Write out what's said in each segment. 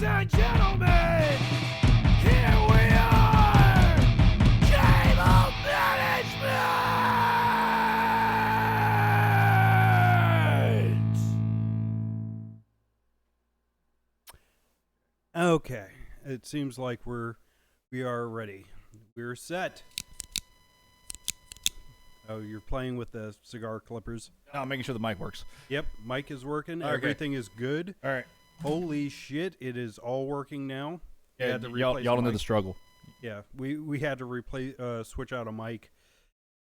Ladies and gentlemen, here we are! Cable Management! Okay, it seems like we are ready. We're set. Oh, you're playing with the cigar clippers. No, I'm making sure the mic works. Yep, mic is working. Okay. Everything is good. All right. Holy shit, it is all working now. We Yeah, had to y'all replace don't a know mic. the struggle. Yeah, we had to replace switch out a mic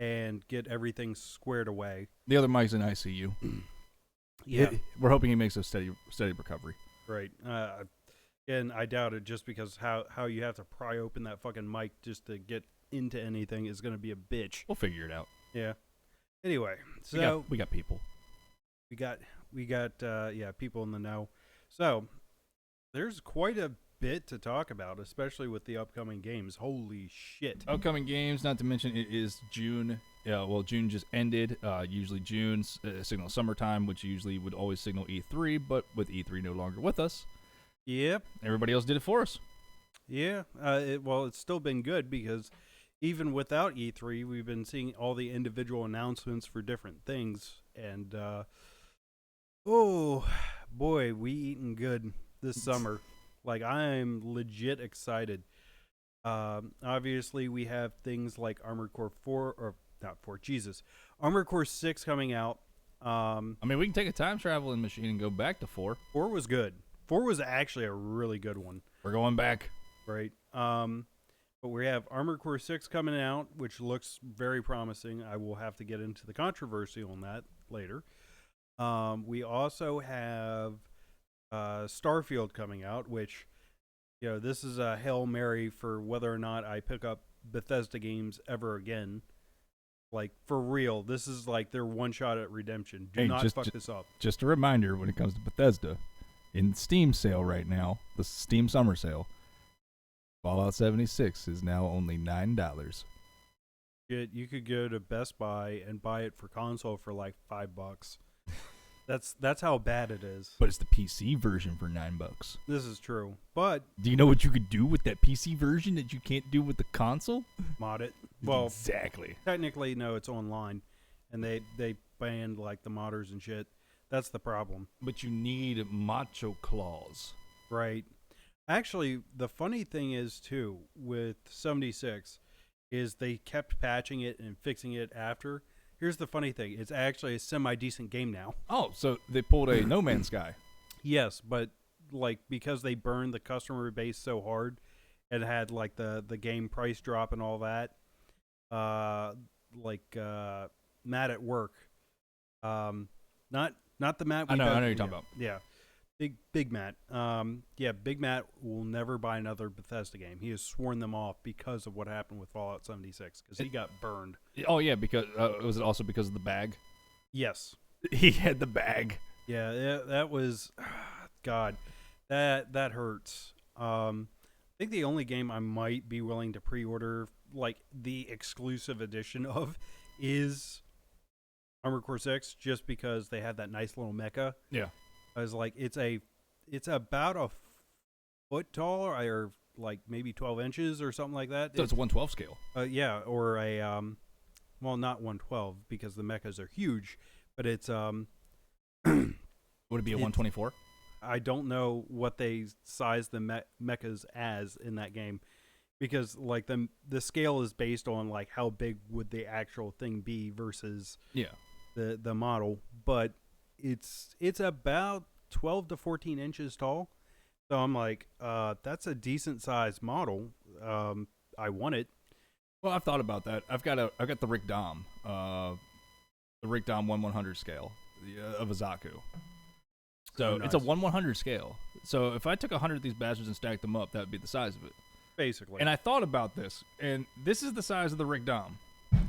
and get everything squared away. The other mic's in ICU. Yeah, We're hoping he makes a steady recovery. right. And I doubt it, just because how you have to pry open that fucking mic just to get into anything is going to be a bitch. We'll figure it out. Yeah. Anyway, so we got people. we got people in the know. So there's quite a bit to talk about, especially with the upcoming games. Holy shit. Upcoming games, not to mention it is June. Well, June just ended. Usually June signals summertime, which usually would always signal E3, but with E3 no longer with us, Yep. everybody else did it for us. Yeah. It's still been good because even without E3, we've been seeing all the individual announcements for different things. And, oh, boy, we eating good this summer. Like, I'm legit excited. Obviously, we have things like Armored Core 4, or not 4, Jesus. Armored Core 6 coming out. I mean, we can take a time traveling machine and go back to 4. 4 was good. 4 was actually a really good one. We're going back. Right. But we have Armored Core 6 coming out, which looks very promising. I will have to get into the controversy on that later. We also have Starfield coming out, which, this is a Hail Mary for whether or not I pick up Bethesda games ever again. Like, for real, this is like their one shot at redemption. Do not fuck this up. Just a reminder, when it comes to Bethesda, in Steam sale right now, the Steam summer sale, Fallout 76 is now only $9. You could go to Best Buy and buy it for console for like $5. That's how bad it is. But it's the PC version for $9. This is true. But Do you know what you could do with that PC version that you can't do with the console? mod it. Well, exactly. technically, no, it's online, and they banned like the modders and shit. That's the problem, But you need macho claws. right? Actually, the funny thing is too with 76 is they kept patching it and fixing it after. Here's the funny thing: it's actually a semi-decent game now. Oh, so they pulled a No Man's Sky. Yes, but like because they burned the customer base so hard, it had like the game price drop and all that. Matt at work, not the Matt. I know you're talking about. Yeah, big Matt. Big Matt will never buy another Bethesda game. He has sworn them off because of what happened with Fallout 76 because he got burned. Oh yeah, because was it also because of the bag? Yes. He had the bag. Yeah, that was, God, that hurts. I think the only game I might be willing to pre-order, like the exclusive edition of, is Armored Core 6, just because they have that nice little mecha. Yeah. I was like, it's about a foot tall, or like maybe 12 inches or something like that. So it's a 112 scale. Yeah, or a well, not 112 because the mechas are huge, but it's Would it be a 124? I don't know what they size the mechas as in that game, because like the scale is based on like how big would the actual thing be versus the model, but it's about 12 to 14 inches tall. So I'm like, that's a decent sized model. I want it. Well, I've thought about that. I've got the Rick Dom, the Rick Dom 1/100 scale of a Zaku. So nice. it's a 1/100 scale. So if I took 100 of these bastards and stacked them up, that would be the size of it. Basically. And I thought about this, and this is the size of the Rick Dom.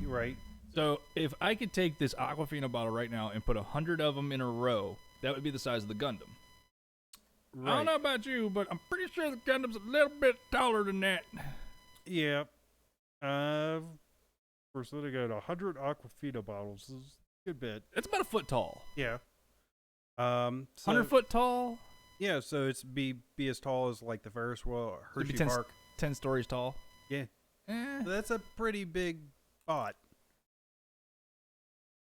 Right. So if I could take this Aquafina bottle right now and put 100 of them in a row, that would be the size of the Gundam. Right. I don't know about you, but I'm pretty sure the Gundam's a little bit taller than that. Yeah. We're sort of got 100 Aquafina bottles. This is a good bit. It's about a foot tall. Yeah. 100 foot tall. Yeah, so it's be as tall as like the Ferris wheel, It'd be Hershey 10, Park. 10 stories tall. Yeah, Eh, so that's a pretty big spot.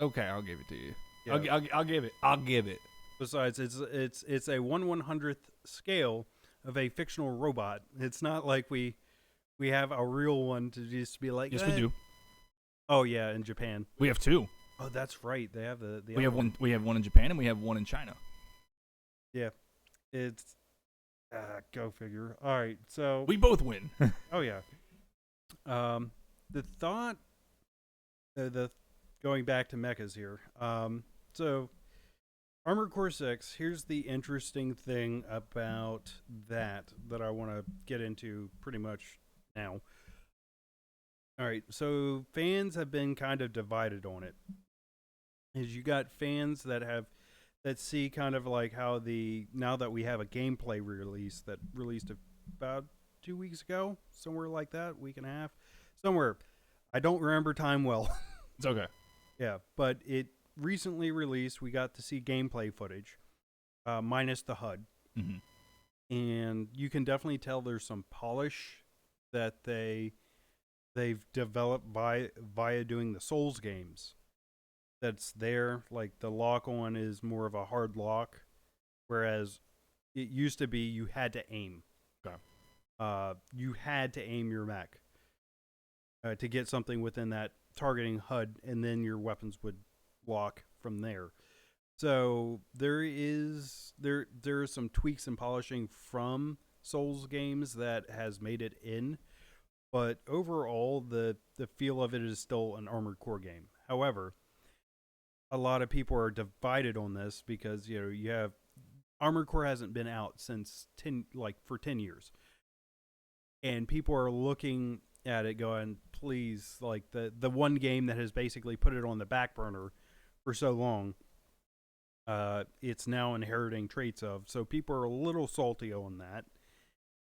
okay, I'll give it to you. Yeah. I'll give it. I'll give it. Besides, it's a 1/100th scale of a fictional robot. It's not like we have a real one to just be like. Yes, we do. Oh yeah, in Japan. We have two. Oh, that's right. They have the. We have one. We have one in Japan and we have one in China. Yeah, it's. Go figure. All right, so We both win. oh yeah. The thought, the going back to mechas here. So Armored Core 6. Here's the interesting thing about that I want to get into pretty much now. All right, so fans have been kind of divided on it. Is you got fans that see kind of like how now that we have a gameplay release that released about 2 weeks ago, somewhere like that, week and a half, somewhere. I don't remember time well. It's okay. Yeah, but it recently released. We got to see gameplay footage, minus the HUD, and you can definitely tell there's some polish that they've developed via doing the Souls games. That's there. Like the lock on is more of a hard lock, whereas it used to be you had to aim. Okay. You had to aim your mech to get something within that targeting HUD, and then your weapons would lock from there. So there is some tweaks and polishing from Souls games that has made it in, but overall the feel of it is still an Armored Core game. However, a lot of people are divided on this because you have Armored Core hasn't been out since 10 years, and people are looking at it going, please, like the one game that has basically put it on the back burner for so long, it's now inheriting traits of. So people are a little salty on that,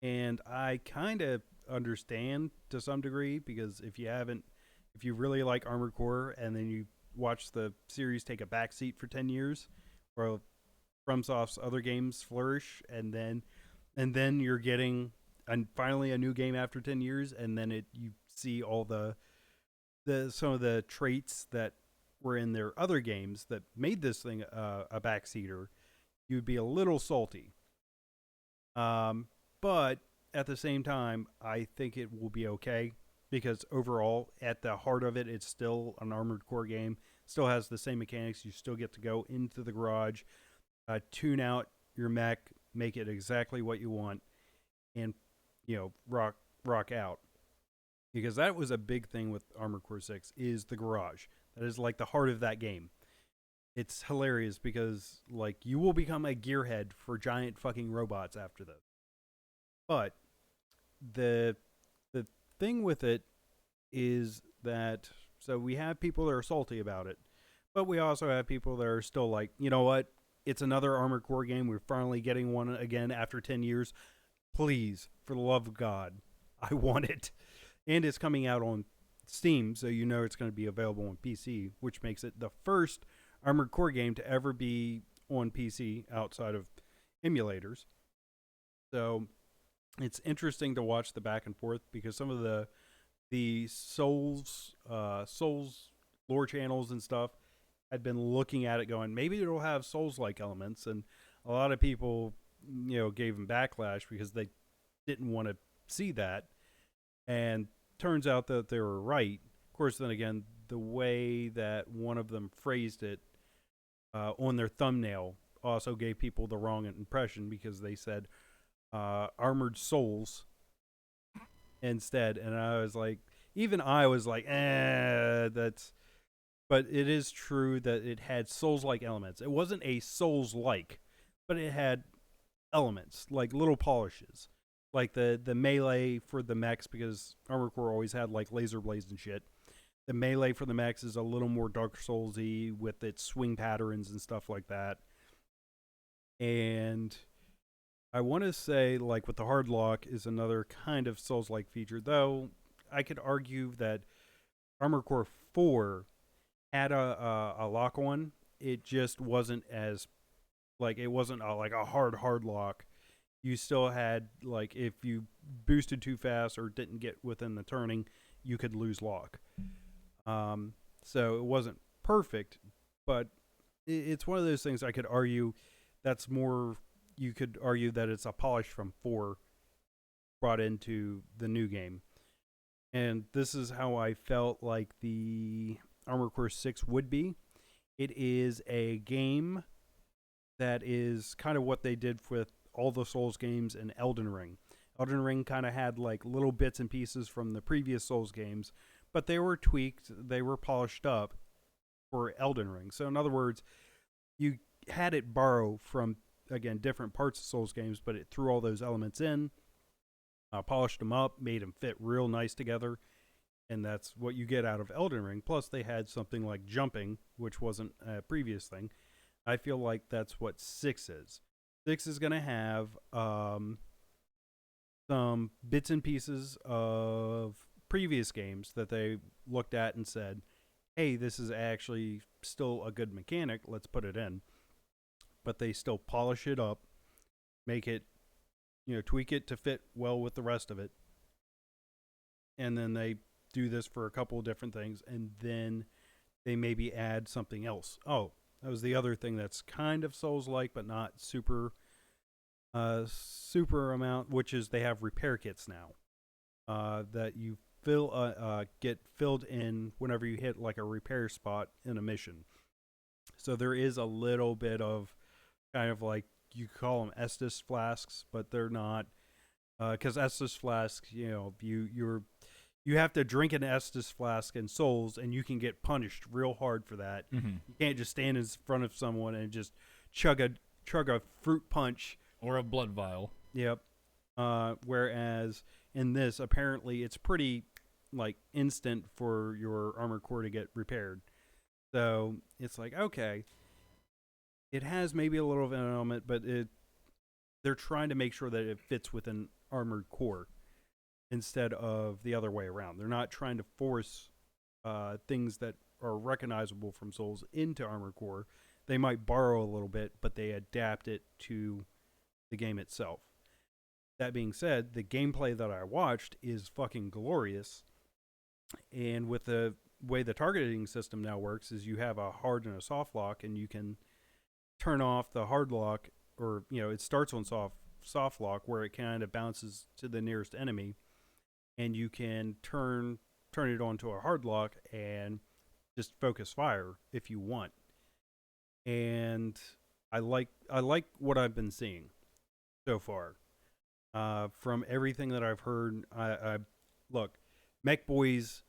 and I kind of understand to some degree, because if you really like Armored Core and then you watch the series take a backseat for 10 years, or FromSoft's other games flourish, and then you're getting finally a new game after 10 years, and then you see all the some of the traits that were in their other games that made this thing a backseater, you'd be a little salty. But at the same time, I think it will be okay, because overall, at the heart of it, it's still an Armored Core game. Still has the same mechanics. You still get to go into the garage, tune out your mech, make it exactly what you want, and rock out. Because that was a big thing with Armored Core 6 is the garage. That is like the heart of that game. It's hilarious because like you will become a gearhead for giant fucking robots after this. But the thing with it is that, so we have people that are salty about it, but we also have people that are still like, you know what? It's another Armored Core game. We're finally getting one again after 10 years. Please, for the love of God, I want it. And it's coming out on Steam, so it's going to be available on PC, which makes it the first Armored Core game to ever be on PC outside of emulators. So it's interesting to watch the back and forth, because some of the Souls lore channels and stuff had been looking at it going, maybe it'll have Souls-like elements, and a lot of people gave them backlash because they didn't want to see that, and turns out that they were right. Of course, then again, the way that one of them phrased it on their thumbnail also gave people the wrong impression, because they said Armored Souls instead, and I was like, that's. But it is true that it had Souls-like elements. It wasn't a Souls-like, but it had elements, like little polishes. Like the melee for the mechs, because Armored Core always had like laser blades and shit. The melee for the mechs is a little more Dark Souls-y with its swing patterns and stuff like that. And I want to say, like with the hard lock, is another kind of Souls-like feature, though I could argue that Armored Core 4 had a lock on. It just wasn't as Like it wasn't like a hard lock. You still had like if you boosted too fast or didn't get within the turning, you could lose lock. So it wasn't perfect, but it's one of those things I could argue that's more. You could argue that it's a polish from 4 brought into the new game. And this is how I felt like the Armored Core 6 would be. It is a game that is kind of what they did with all the Souls games and Elden Ring. Elden Ring kind of had like little bits and pieces from the previous Souls games, but they were tweaked, they were polished up for Elden Ring. So in other words, you had it borrow from, again, different parts of Souls games, but it threw all those elements in, polished them up, made them fit real nice together, and that's what you get out of Elden Ring. Plus, they had something like jumping, which wasn't a previous thing. I feel like that's what 6 is. 6 is going to have some bits and pieces of previous games that they looked at and said, hey, this is actually still a good mechanic, let's put it in. But they still polish it up, make it, tweak it to fit well with the rest of it. And then they do this for a couple of different things, and then they maybe add something else. Oh, that was the other thing that's kind of Souls-like, but not super amount, which is they have repair kits now that you get filled in whenever you hit like a repair spot in a mission. So there is a little bit of kind of like, you call them Estus flasks, but they're not, because Estus flasks, you have to drink an Estus flask in Souls, and you can get punished real hard for that. Mm-hmm. You can't just stand in front of someone and just chug a fruit punch or a blood vial. Yep. Whereas in this, apparently, it's pretty like instant for your Armored Core to get repaired. So it's like, okay, it has maybe a little of an element, but they're trying to make sure that it fits with an Armored Core instead of the other way around. They're not trying to force things that are recognizable from Souls into Armored Core. They might borrow a little bit, but they adapt it to the game itself. That being said, the gameplay that I watched is fucking glorious. And with the way the targeting system now works is you have a hard and a soft lock, and you can turn off the hard lock, or it starts on soft lock where it kind of bounces to the nearest enemy, and you can turn it onto a hard lock and just focus fire if you want. And I like what I've been seeing so far. From everything that I've heard, I look, Mech Boys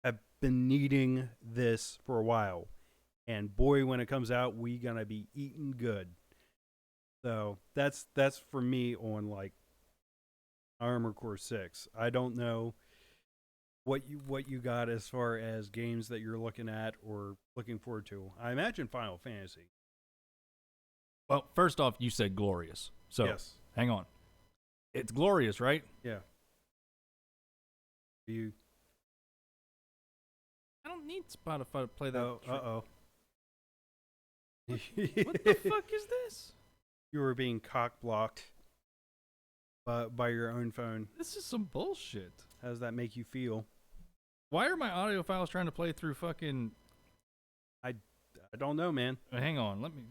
have been needing this for a while, and boy, when it comes out, we gonna be eating good. So that's for me on like Armored Core 6. I don't know what you got as far as games that you're looking at or looking forward to. I imagine Final Fantasy. Well, first off, you said glorious. So yes. Hang on. It's glorious, right? Yeah. I don't need Spotify to play that. Uh-oh. What the fuck is this? You were being cock-blocked by your own phone. This is some bullshit. How does that make you feel? Why are my audio files trying to play through fucking... I don't know, man. Hang on. Let me...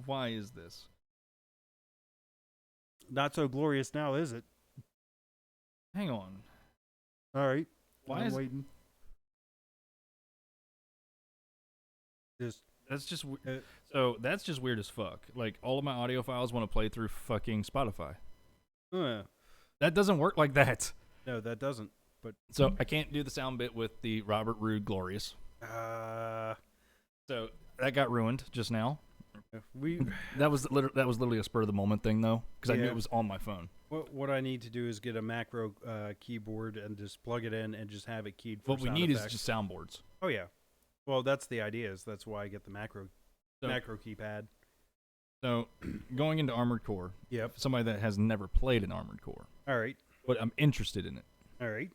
Why is this? Not so glorious now, is it? Hang on. All right. I'm waiting. That's just weird as fuck. Like, all of my audio files want to play through fucking Spotify. That doesn't work like that. No, that doesn't. But so I can't do the sound bit with the Robert Roode Glorious. So that got ruined just now. That was literally a spur of the moment thing though, because I knew it was on my phone. What I need to do is get a macro keyboard and just plug it in and just have it keyed for what we sound need effects. is just soundboards. Oh yeah. Well, that's the idea. That's why I get the macro keypad. So, going into Armored Core. Yep. Somebody that has never played an Armored Core. All right. But I'm interested in it. All right.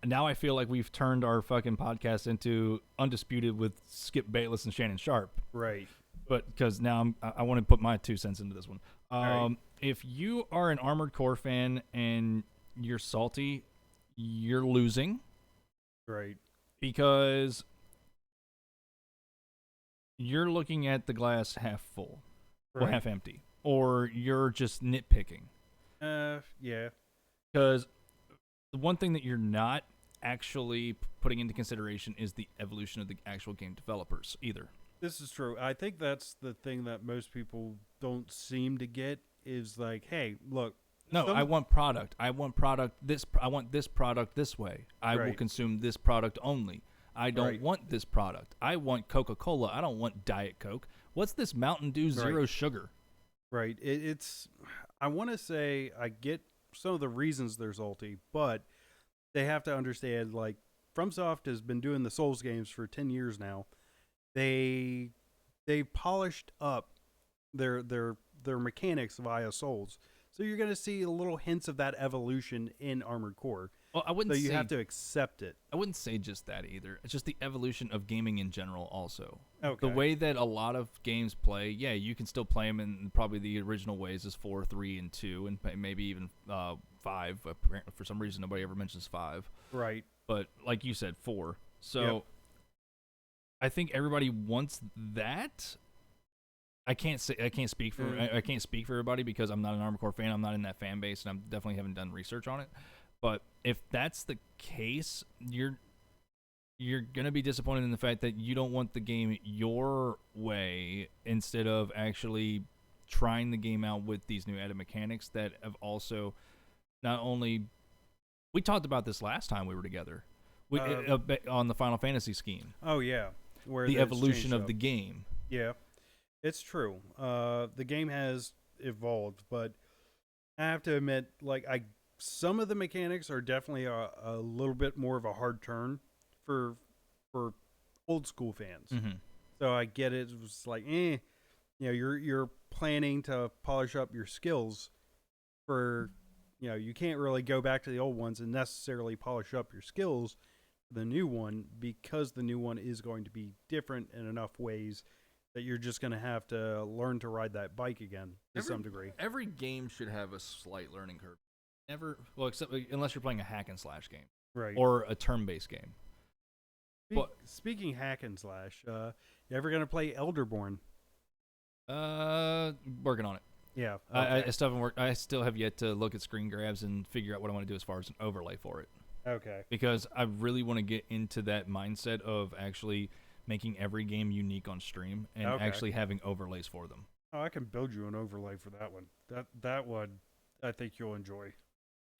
And now I feel like we've turned our fucking podcast into Undisputed with Skip Bayless and Shannon Sharp. Right. but because now I want to put my 2 cents into this one. right. If you are an Armored Core fan and you're salty, you're losing Right. because you're looking at the glass half full or Right. half empty, or you're just nitpicking. Yeah. Because the one thing that you're not actually putting into consideration is the evolution of the actual game developers either. This is true. I think that's the thing that most people don't seem to get is like, hey, look. No, I want product. I want product this. I want this product this way. I will Right. consume this product only. I don't Right. want this product. I want Coca-Cola. I don't want Diet Coke. What's this Mountain Dew Zero Sugar? Right. It's. I want to say I get some of the reasons they're salty, but they have to understand. Like, FromSoft has been doing the Souls games for 10 years now. They polished up their mechanics via Souls, so you're going to see little hints of that evolution in Armored Core. Well, I wouldn't So you say have to accept it. I wouldn't say just that either. It's just the evolution of gaming in general also. Okay. The way that a lot of games play, yeah, you can still play them in probably the original ways is 4, 3, and 2, and maybe even 5. For some reason, nobody ever mentions 5. Right. But like you said, 4. So Yep. I think everybody wants that. I can't speak for I can't speak for everybody because I'm not an Armored Core fan. I'm not in that fan base, and I definitely haven't done research on it. But if that's the case, you're gonna be disappointed in the fact that you don't want the game your way instead of actually trying the game out with these new added mechanics that have also not only we talked about this last time we were together on the Final Fantasy scheme. Oh yeah. Where The it's evolution changed of up. the game. Yeah, it's true. The game has evolved, but I have to admit, like some of the mechanics are definitely a little bit more of a hard turn for old school fans. Mm-hmm. So I get it. It was like, you're planning to polish up your skills for, you can't really go back to the old ones and necessarily polish up your skills for the new one because the new one is going to be different in enough ways that you're just going to have to learn to ride that bike again to some degree. Every game should have a slight learning curve. Except unless you're playing a hack and slash game Right. or a turn-based game. Speaking hack and slash, you ever going to play Elderborn? Working on it. Yeah. I still haven't worked. I still have yet to look at screen grabs and figure out what I want to do as far as an overlay for it. Okay. Because I really want to get into that mindset of actually making every game unique on stream and actually having overlays for them. Oh, I can build you an overlay for that one. That one, I think you'll enjoy.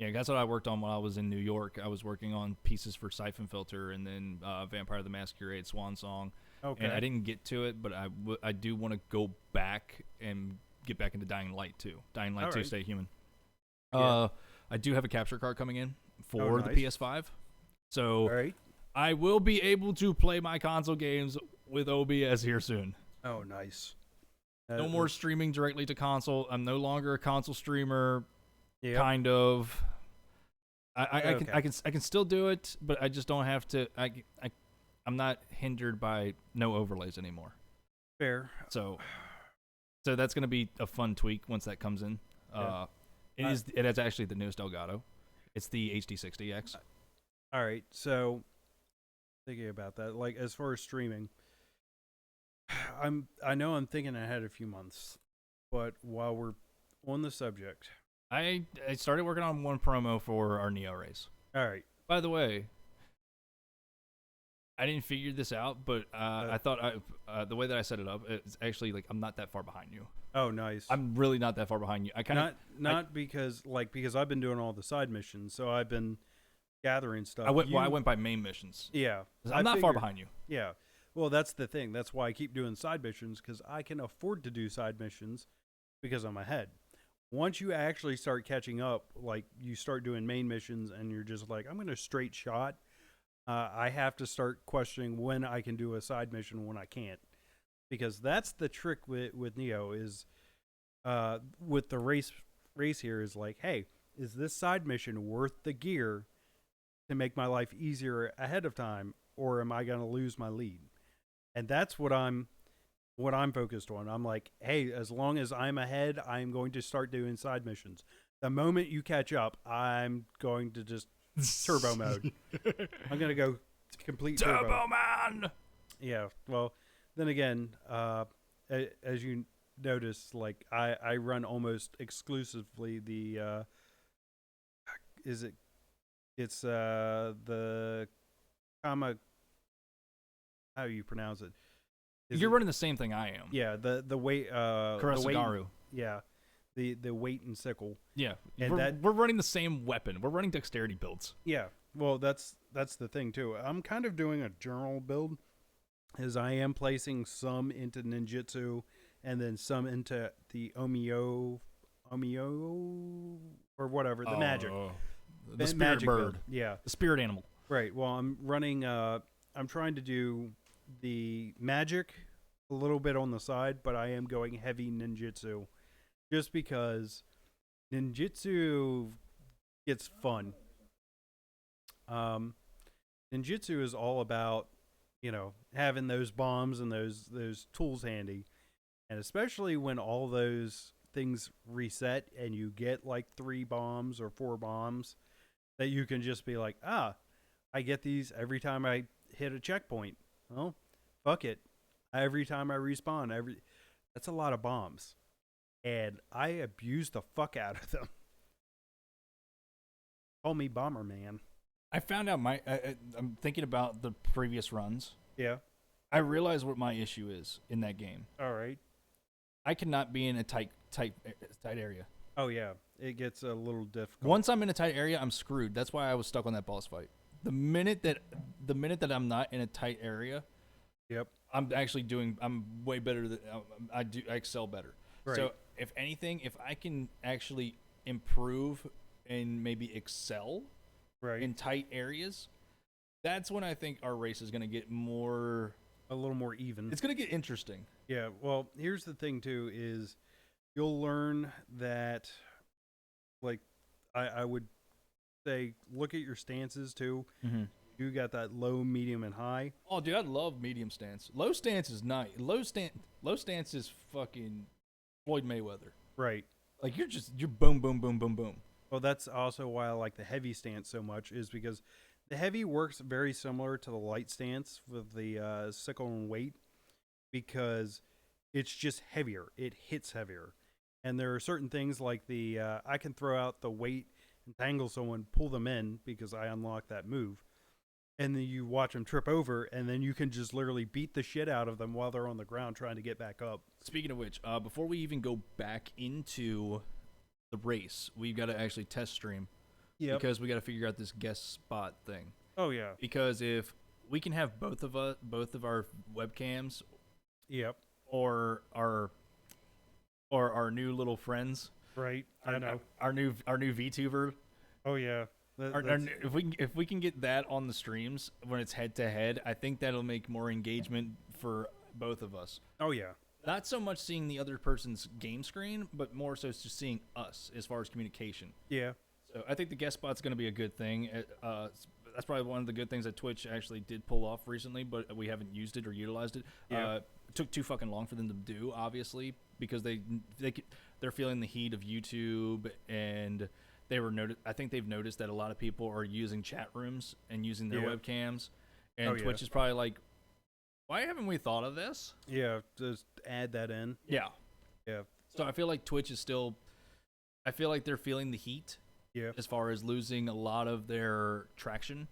Yeah, that's what I worked on when I was in New York. I was working on pieces for Siphon Filter and then Vampire the Masquerade, Swan Song. Okay. And I didn't get to it, but I do want to go back and get back into Dying Light 2. Dying Light 2, Stay Human. Yeah. I do have a capture card coming in for the nice. PS5. So All right. I will be able to play my console games with OBS here soon. Oh, nice. No more streaming directly to console. I'm no longer a console streamer. Yep. Kind of. I Okay. can still do it, but I just don't have to. I'm not hindered by no overlays anymore. Fair. So that's gonna be a fun tweak once that comes in. Yeah. It is actually the newest Elgato. It's the HD60X. All right. So thinking about that, like as far as streaming, I know I'm thinking ahead a few months, but while we're on the subject, I started working on one promo for our Neo race. all right. By the way, I didn't figure this out, but I thought the way that I set it up, it's actually like I'm not that far behind you. Oh, nice. I'm really not that far behind you. I kind of not because I've been doing all the side missions, so I've been gathering stuff. I went by main missions. Yeah, I'm not far behind you. Yeah, well, that's the thing. That's why I keep doing side missions because I can afford to do side missions because I'm ahead. Once you actually start catching up, like you start doing main missions and you're just like, I'm going to straight shot. I have to start questioning when I can do a side mission and when I can't, because that's the trick with Neo is, with the race here is like, hey, is this side mission worth the gear to make my life easier ahead of time, or am I going to lose my lead? And that's what I'm what I'm focused on. I'm like, hey, as long as I'm ahead, I'm going to start doing side missions. The moment you catch up, I'm going to just turbo mode. I'm going to go complete turbo. Man. Yeah. Well, then again, as you notice, like I run almost exclusively the it's the comma, how you pronounce it? You're running the same thing I am. Yeah, the weight Kurosagaru. Yeah, the weight and sickle. Yeah, And we're running the same weapon. We're running dexterity builds. Yeah, well, that's the thing too. I'm kind of doing a general build, as I am placing some into ninjutsu, and then some into the omio, or whatever, the magic, the spirit magic bird. build. Yeah, The spirit animal. right. Well, I'm running. I'm trying to do the magic a little bit on the side, but I am going heavy ninjutsu, just because ninjutsu gets fun. Ninjutsu is all about, having those bombs and those tools handy, and especially when all those things reset and you get like 3 bombs or 4 bombs, that you can just be like, I get these every time I hit a checkpoint. Well, fuck it. Every time I respawn, that's a lot of bombs, and I abuse the fuck out of them. Call me Bomberman. I found out I'm thinking about the previous runs. Yeah. I realize what my issue is in that game. All right. I cannot be in a tight area. Oh yeah, it gets a little difficult. Once I'm in a tight area, I'm screwed. That's why I was stuck on that boss fight. The minute that I'm not in a tight area, Yep. I'm way better than I excel better. Right. So if anything, if I can actually improve and maybe excel Right. in tight areas, that's when I think our race is going to get A little more even. It's going to get interesting. Yeah. Well, here's the thing too: is you'll learn that, like, I would say, look at your stances too. Mm-hmm. You got that low, medium, and high. Oh, dude, I love medium stance. Low stance is nice. Low stance is fucking Floyd Mayweather. Right. Like you're boom, boom, boom, boom, boom. Well, that's also why I like the heavy stance so much, is because the heavy works very similar to the light stance with the sickle and weight, because it's just heavier. It hits heavier. And there are certain things like I can throw out the weight and tangle someone, pull them in because I unlock that move. And then you watch them trip over, and then you can just literally beat the shit out of them while they're on the ground trying to get back up. Speaking of which, before we even go back into the race, we've got to actually test stream. Yeah. Because we got to figure out this guest spot thing. Oh yeah. Because if we can have both of our webcams, Yep. or our new little friends, Right. I know. our new VTuber. Oh yeah. If we can get that on the streams when it's head to head, I think that'll make more engagement for both of us. Oh yeah. Not so much seeing the other person's game screen, but more so just seeing us as far as communication. Yeah. So I think the guest spot's going to be a good thing. That's probably one of the good things that Twitch actually did pull off recently, but we haven't used it or utilized it. Yeah. It took too fucking long for them to do, obviously, because they're feeling the heat of YouTube, and I think they've noticed that a lot of people are using chat rooms and using their webcams, and Twitch is probably like, why haven't we thought of this? Yeah, just add that in. Yeah. Yeah. So I feel like Twitch is still, I feel like they're feeling the heat. Yeah. As far as losing a lot of their traction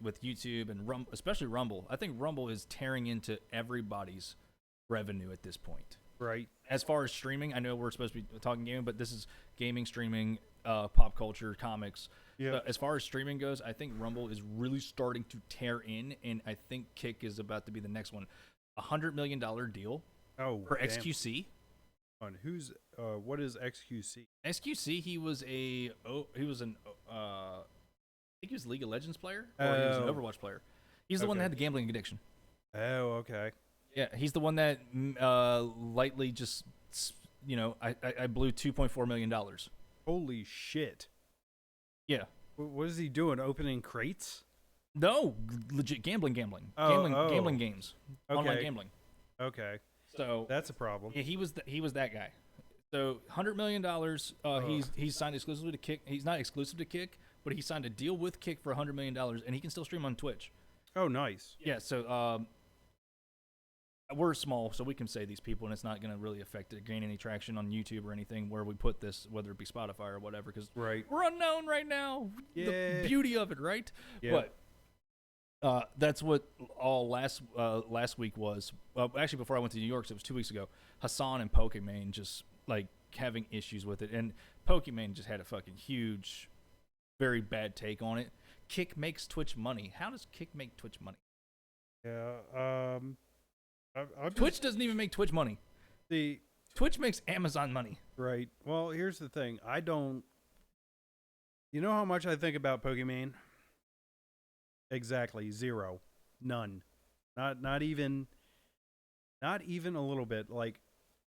with YouTube and especially Rumble. I think Rumble is tearing into everybody's revenue at this point. Right. As far as streaming, I know we're supposed to be talking gaming, but this is gaming, streaming, pop culture, comics. Yeah. As far as streaming goes, I think Rumble is really starting to tear in, and I think Kick is about to be the next one. $100 million deal for damn. XQC. What is XQC? XQC, he was I think he was a League of Legends player, or he was an Overwatch player. He's the one that had the gambling addiction. Oh, okay. Yeah, he's the one that lightly just, I blew $2.4 million. Holy shit. Yeah. What is he doing? Opening crates? No, legit gambling. Oh. Gambling games. Okay. Online gambling. Okay. So That's a problem. yeah, he was that guy. So $100 million. He's signed exclusively to Kick. He's not exclusive to Kick, but he signed a deal with Kick for $100 million, and he can still stream on Twitch. Oh, nice. Yeah. So we're small, so we can say these people, and it's not going to really affect it, gain any traction on YouTube or anything where we put this, whether it be Spotify or whatever, because Right. we're unknown right now. Yeah. The beauty of it, right? Yeah. But that's what all last week was. Actually, before I went to New York, so it was 2 weeks ago. Hassan and Pokimane just like having issues with it, and Pokimane just had a fucking huge, very bad take on it. Kick makes Twitch money. How does Kick make Twitch money? Yeah. Twitch doesn't even make Twitch money. Twitch makes Amazon money. Right. Well, here's the thing. I don't. You know how much I think about Pokimane? Exactly 0, none. Not even a little bit. Like,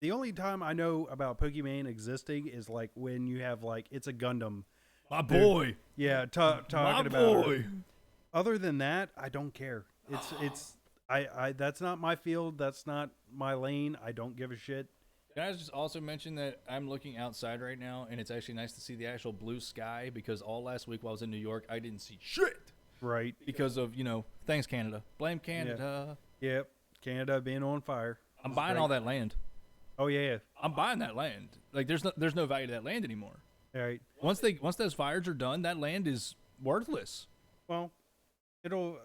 the only time I know about Pokimane existing is like when you have like it's a Gundam. My boy. Yeah, talking about it. Other than that, I don't care. It's I that's not my field. That's not my lane. I don't give a shit. Can I just also mention that I'm looking outside right now, and it's actually nice to see the actual blue sky, because all last week while I was in New York, I didn't see shit. Right. Because of, thanks Canada. Blame Canada. Yep. Canada being on fire. I'm buying all that land. Oh yeah. I'm buying that land. Like there's no value to that land anymore. All right. Once those fires are done, that land is worthless. Well,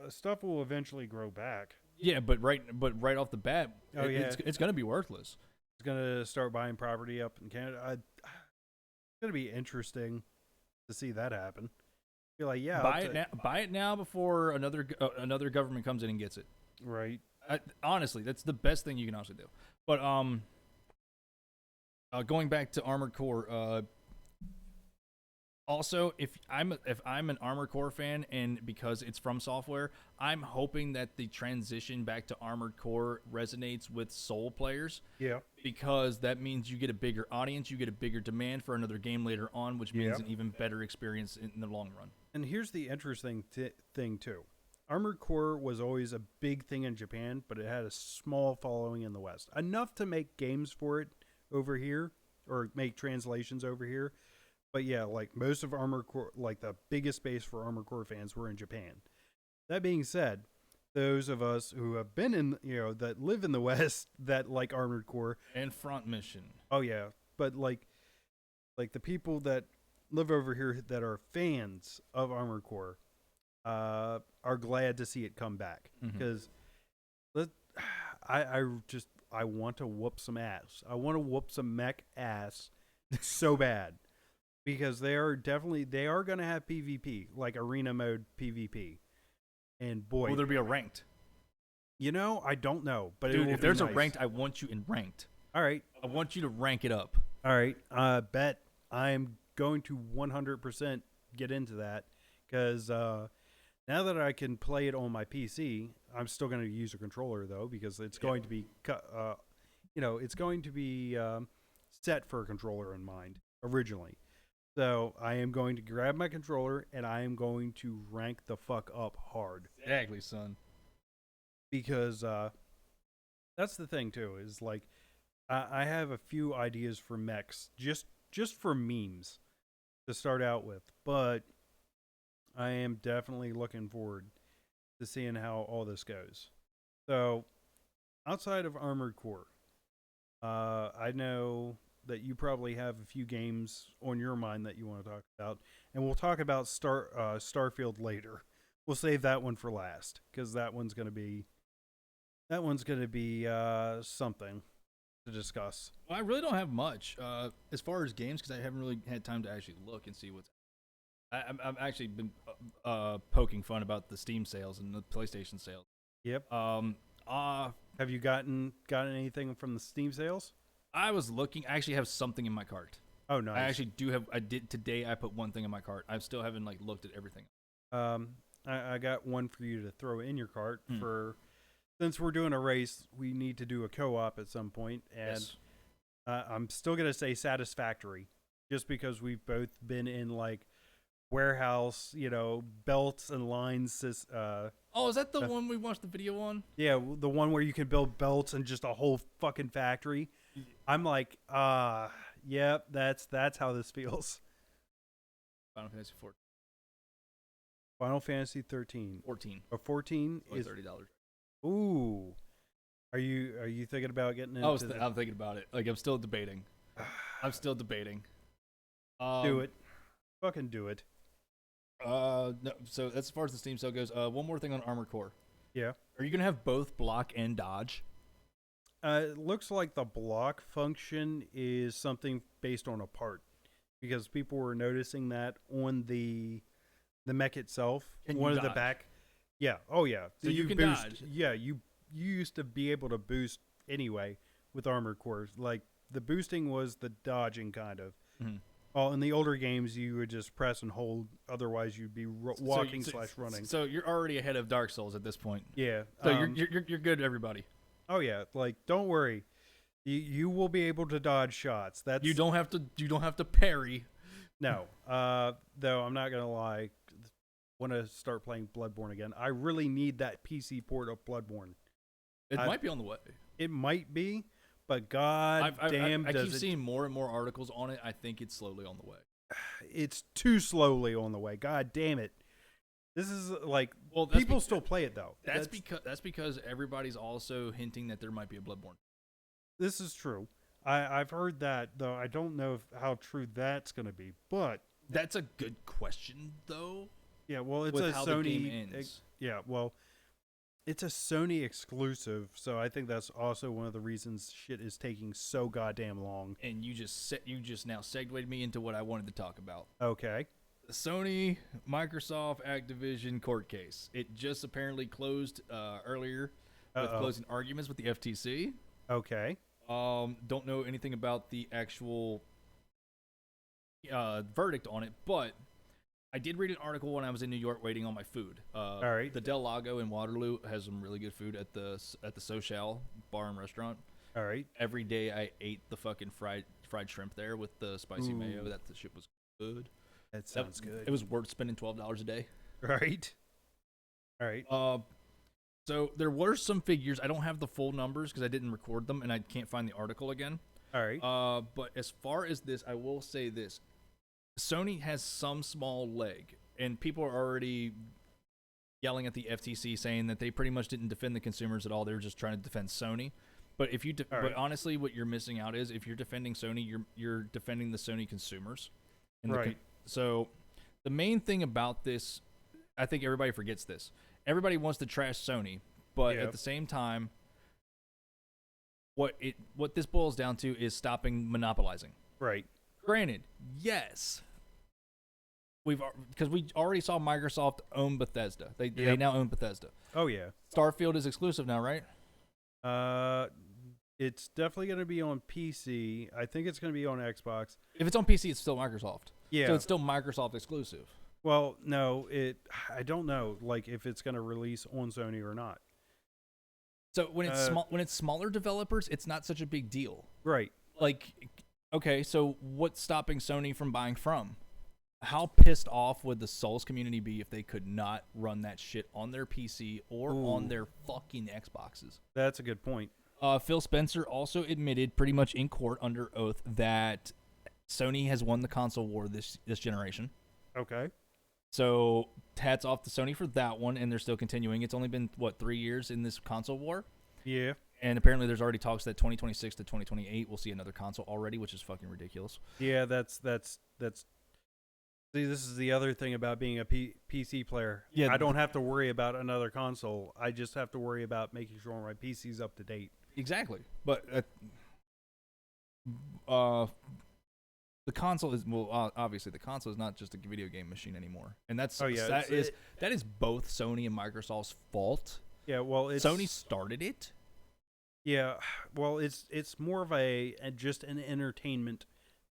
stuff will eventually grow back. Yeah, but right off the bat, it's going to be worthless. It's going to start buying property up in Canada. It's going to be interesting to see that happen. Be like, yeah, buy it now before another government comes in and gets it. Right. Honestly, that's the best thing you can honestly do. But going back to Armored Core, also, if I'm an Armored Core fan, and because it's From Software, I'm hoping that the transition back to Armored Core resonates with Soul players. Yeah. Because that means you get a bigger audience, you get a bigger demand for another game later on, which means an even better experience in the long run. And here's the interesting thing too. Armored Core was always a big thing in Japan, but it had a small following in the West. Enough to make games for it over here, or make translations over here. But yeah, like most of Armored Core, like the biggest base for Armored Core fans were in Japan. That being said, those of us who have been in, that live in the West that like Armored Core. And Front Mission. Oh yeah. But like the people that live over here that are fans of Armored Core are glad to see it come back. Because I want to whoop some ass. I want to whoop some mech ass so bad. Because they are going to have PvP, like arena mode PvP. And boy, will there be a ranked? I don't know. But dude, if there's a ranked, I want you in ranked. All right. I want you to rank it up. All right. Bet I'm going to 100% get into that. Because now that I can play it on my PC, I'm still going to use a controller, though, because it's going to be, it's going to be set for a controller in mind originally. So I am going to grab my controller and I am going to rank the fuck up hard. Exactly, son. Because that's the thing too, is like I have a few ideas for mechs just for memes to start out with, but I am definitely looking forward to seeing how all this goes. So outside of Armored Core, I know that you probably have a few games on your mind that you want to talk about, and we'll talk about Starfield later. We'll save that one for last, because that one's gonna be something to discuss. Well, I really don't have much as far as games, because I haven't really had time to actually look and see what's. I've actually been poking fun about the Steam sales and the PlayStation sales. Yep. Have you gotten anything from the Steam sales? I was looking. I actually have something in my cart. Oh, nice. I actually do have. I did today. I put one thing in my cart. I still haven't looked at everything. I got one for you to throw in your cart for. Since we're doing a race, we need to do a co-op at some point, and yes. I'm still gonna say Satisfactory, just because we've both been in like warehouse, belts and lines. Oh, is that the one we watched the video on? Yeah, the one where you can build belts and just a whole fucking factory. I'm like, yeah, that's how this feels. Final Fantasy 14. Final Fantasy 13. 14. Or 14 Only is $30. Ooh. Are you thinking about getting into I'm thinking about it. Like, I'm still debating. Do it. Fucking do it. No, so as far as the Steam sale goes, one more thing on Armored Core. Yeah. Are you gonna have both block and dodge? It looks like the block function is something based on a part, because people were noticing that on the mech itself. Can one you of the dodge? back. Yeah. Oh yeah. So you can boost. dodge. Yeah. You used to be able to boost anyway with Armored Core. Like the boosting was the dodging kind of. Mhm. Oh, in the older games, you would just press and hold. Otherwise, you'd be walking / running. So you're already ahead of Dark Souls at this point. Yeah. So you're good, everybody. Oh yeah. Like, don't worry. You will be able to dodge shots. That's You don't have to parry. no. Though I'm not gonna lie. Want to start playing Bloodborne again? I really need that PC port of Bloodborne. It might be on the way. It might be, but god damn, I keep does it? seeing more and more articles on it. I think it's slowly on the way. It's too slowly on the way. God damn it. This is like, Well, people still play it though. That's because everybody's also hinting that there might be a Bloodborne. This is true. I've heard that, though. I don't know how true that's going to be, but That's a good question, though. yeah, well, it's With a how Sony. the game ends. Yeah, well, it's a Sony exclusive, so I think that's also one of the reasons shit is taking so goddamn long. And you just now segued me into what I wanted to talk about. Okay. The Sony, Microsoft, Activision court case. It just apparently closed earlier with closing arguments with the FTC. Okay. Don't know anything about the actual verdict on it, but I did read an article when I was in New York waiting on my food. All right. The Del Lago in Waterloo has some really good food at the Social bar and restaurant. All right. Every day I ate the fucking fried shrimp there with the spicy mayo. That the shit was good. That sounds good. It was worth spending $12 a day. Right. All right. So there were some figures. I don't have the full numbers because I didn't record them and I can't find the article again. All right. But as far as this, I will say this. Sony has some small leg, and people are already yelling at the FTC saying that they pretty much didn't defend the consumers at all. They were just trying to defend Sony. But if you, but honestly, what you're missing out is if you're defending Sony, you're defending the Sony consumers. And right. So the main thing about this, I think everybody forgets this. Everybody wants to trash Sony, but at the same time, what this boils down to is stopping monopolizing. Right. Granted, yes, because we already saw Microsoft own Bethesda. They now own Bethesda. Oh yeah. Starfield is exclusive now, right? It's definitely going to be on PC. I think it's going to be on Xbox. If it's on PC, it's still Microsoft. Yeah. So it's still Microsoft exclusive. Well, no, I don't know, like, if it's going to release on Sony or not. So when it's smaller developers, it's not such a big deal. Right. Like, okay, so what's stopping Sony from buying From? How pissed off would the Souls community be if they could not run that shit on their PC or on their fucking Xboxes? That's a good point. Phil Spencer also admitted pretty much in court under oath that Sony has won the console war this generation. Okay. So hats off to Sony for that one, and they're still continuing. It's only been, 3 years in this console war? Yeah. And apparently there's already talks that 2026 to 2028 we'll see another console already, which is fucking ridiculous. Yeah, that's see, this is the other thing about being a PC player. Yeah, I don't have to worry about another console. I just have to worry about making sure my PC's up to date. Exactly. But the console is, obviously the console is not just a video game machine anymore. And that's that is both Sony and Microsoft's fault. Yeah, well, Sony started it. Yeah, well, it's more of just an entertainment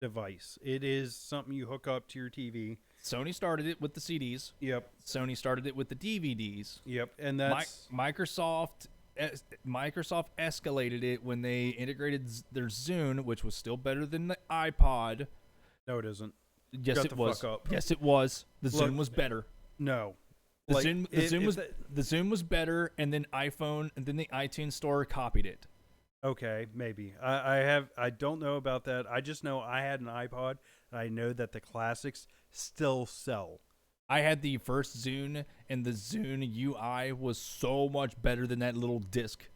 device. It is something you hook up to your TV. Sony started it with the CDs. Yep. Sony started it with the DVDs. Yep, and that's Microsoft escalated it when they integrated their Zune, which was still better than the iPod. No, it isn't. Yes, it was. Yes, it was. The Zune was better. No. The Like, Zoom, the Zoom was better, and then iPhone, and then the iTunes Store copied it. Okay, maybe. I don't know about that. I just know I had an iPod, and I know that the classics still sell. I had the first Zune, and the Zune UI was so much better than that little disc.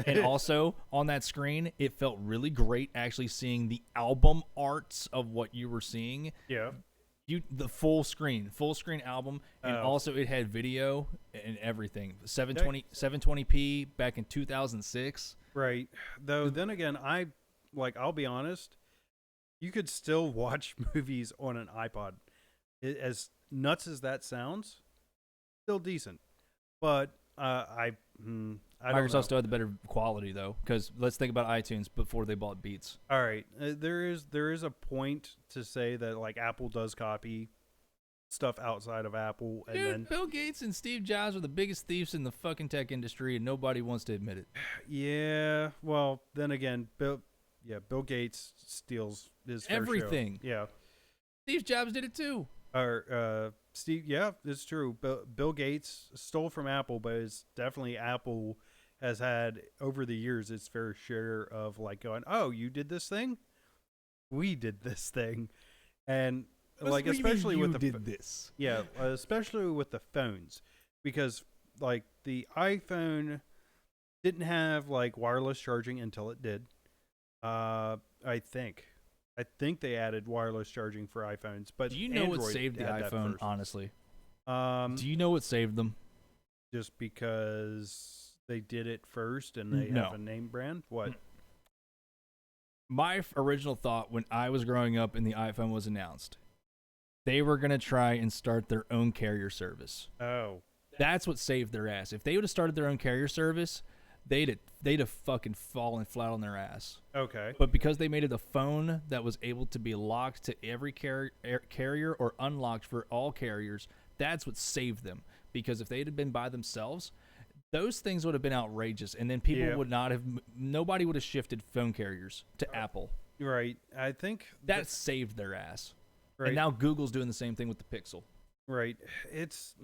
And also, on that screen, it felt really great actually seeing the album arts of what you were seeing. Yeah. The full screen album, and also it had video and everything. 720p back in 2006. Right. Though then again, I'll be honest, you could still watch movies on an iPod. As nuts as that sounds, still decent. But I don't know. Microsoft still had the better quality though, because let's think about iTunes before they bought Beats. All right, there is a point to say that like Apple does copy stuff outside of Apple, and Dude, then Bill Gates and Steve Jobs are the biggest thieves in the fucking tech industry, and nobody wants to admit it. yeah. Well, then again, Bill Gates steals his fair Everything. share. Yeah. Steve Jobs did it too. Or Steve, yeah, it's true. Bill Gates stole from Apple, but it's definitely Apple has had over the years its fair share of like going, oh, you did this thing, we did this thing, and like especially with this. Yeah, especially with the phones, because like the iPhone didn't have like wireless charging until it did. I think they added wireless charging for iPhones, but do you know Android what saved the had that iPhone? first. Honestly, do you know what saved them? Just because they did it first and they have a name brand? What? My original thought when I was growing up and the iPhone was announced, they were going to try and start their own carrier service. Oh. That's what saved their ass. If they would have started their own carrier service, they'd have fucking fallen flat on their ass. Okay. But because they made it a phone that was able to be locked to every carrier or unlocked for all carriers, that's what saved them. Because if they'd have been by themselves, those things would have been outrageous, and then people would not have. Nobody would have shifted phone carriers to Apple. Right. I think that saved their ass. Right. And now Google's doing the same thing with the Pixel. Right. It's.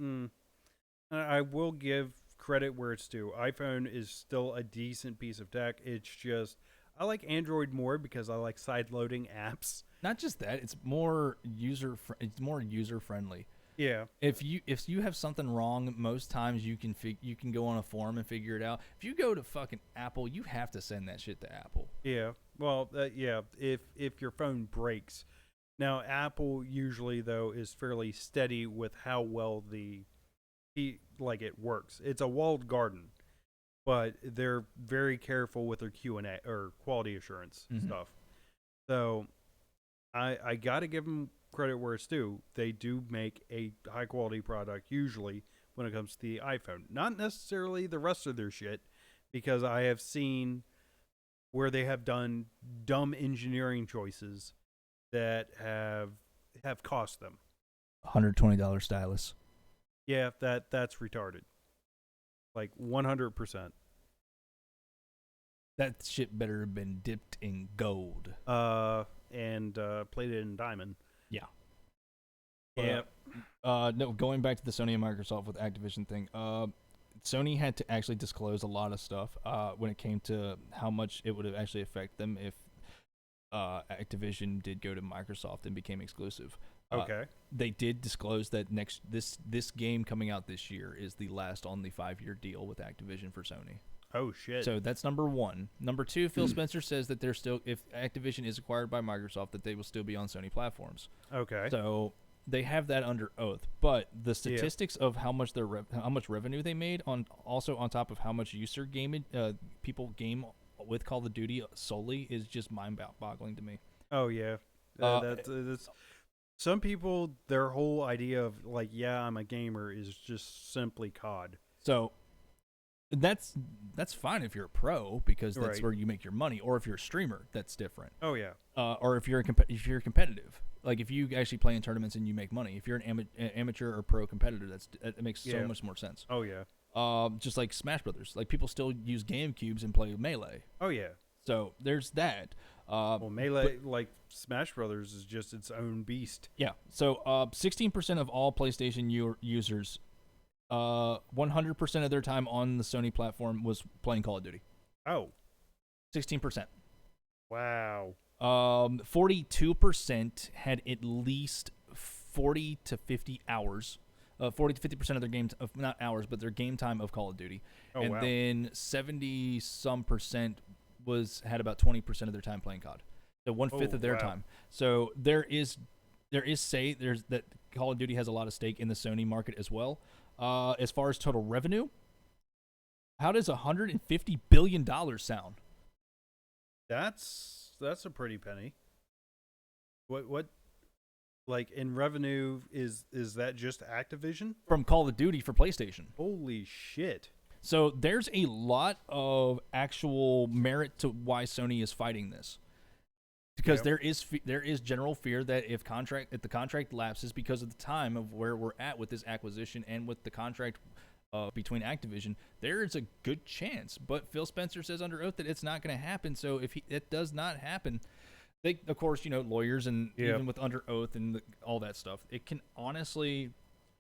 I will give credit where it's due. iPhone is still a decent piece of tech. It's just I like Android more because I like side-loading apps. Not just that; it's more user friendly. Yeah. If you have something wrong, most times you can go on a forum and figure it out. If you go to fucking Apple, you have to send that shit to Apple. Yeah. Well, yeah. If your phone breaks, now Apple usually though is fairly steady with how well it works. It's a walled garden, but they're very careful with their Q&A or quality assurance stuff. So I got to give them credit where it's due. They do make a high quality product usually when it comes to the iPhone. Not necessarily the rest of their shit, because I have seen where they have done dumb engineering choices that have cost them. $120 stylus. Yeah, that's retarded. Like 100%. That shit better have been dipped in gold. And plated in diamond. Yeah. Yeah. No, going back to the Sony and Microsoft with Activision thing. Sony had to actually disclose a lot of stuff when it came to how much it would have actually affect them if Activision did go to Microsoft and became exclusive. Okay. They did disclose that this game coming out this year is the last on the 5-year deal with Activision for Sony. Oh shit. So that's number one. Number two, Phil Spencer says that they're still, if Activision is acquired by Microsoft, that they will still be on Sony platforms. Okay. So they have that under oath. But the statistics of how much how much revenue they made on top of how much people game with Call of Duty solely is just mind-boggling to me. Oh yeah. That's some people, their whole idea of like, yeah, I'm a gamer is just simply COD. So that's fine if you're a pro, because that's Right. where you make your money, or if you're a streamer, that's different. Oh yeah. Or if you're competitive, like if you actually play in tournaments and you make money. If you're an amateur or pro competitor, it makes so much more sense. Oh yeah. Just like Smash Brothers, like people still use GameCubes and play Melee. Oh yeah. So there's that. Well, Melee, like Smash Brothers, is just its own beast. Yeah. So 16% of all PlayStation users 100% of their time on the Sony platform was playing Call of Duty. Oh, 16%. wow. 42% had at least 40 to 50 hours. 40 to 50% of their game, not hours, but their game time of Call of Duty. Oh, and wow. then 70 some percent had about 20% of their time playing COD. So 1/5 of their wow. time. So there's that Call of Duty has a lot of stake in the Sony market as well. As far as total revenue, how does $150 billion sound? That's a pretty penny. What like in revenue is that just Activision? From Call of Duty for PlayStation. Holy shit. So there's a lot of actual merit to why Sony is fighting this, because Yep. there is general fear that if the contract lapses because of the time of where we're at with this acquisition and with the contract between Activision, there is a good chance. But Phil Spencer says under oath that it's not going to happen. So if it does not happen, they, of course, lawyers and Yep. even with under oath and all that stuff, it can honestly,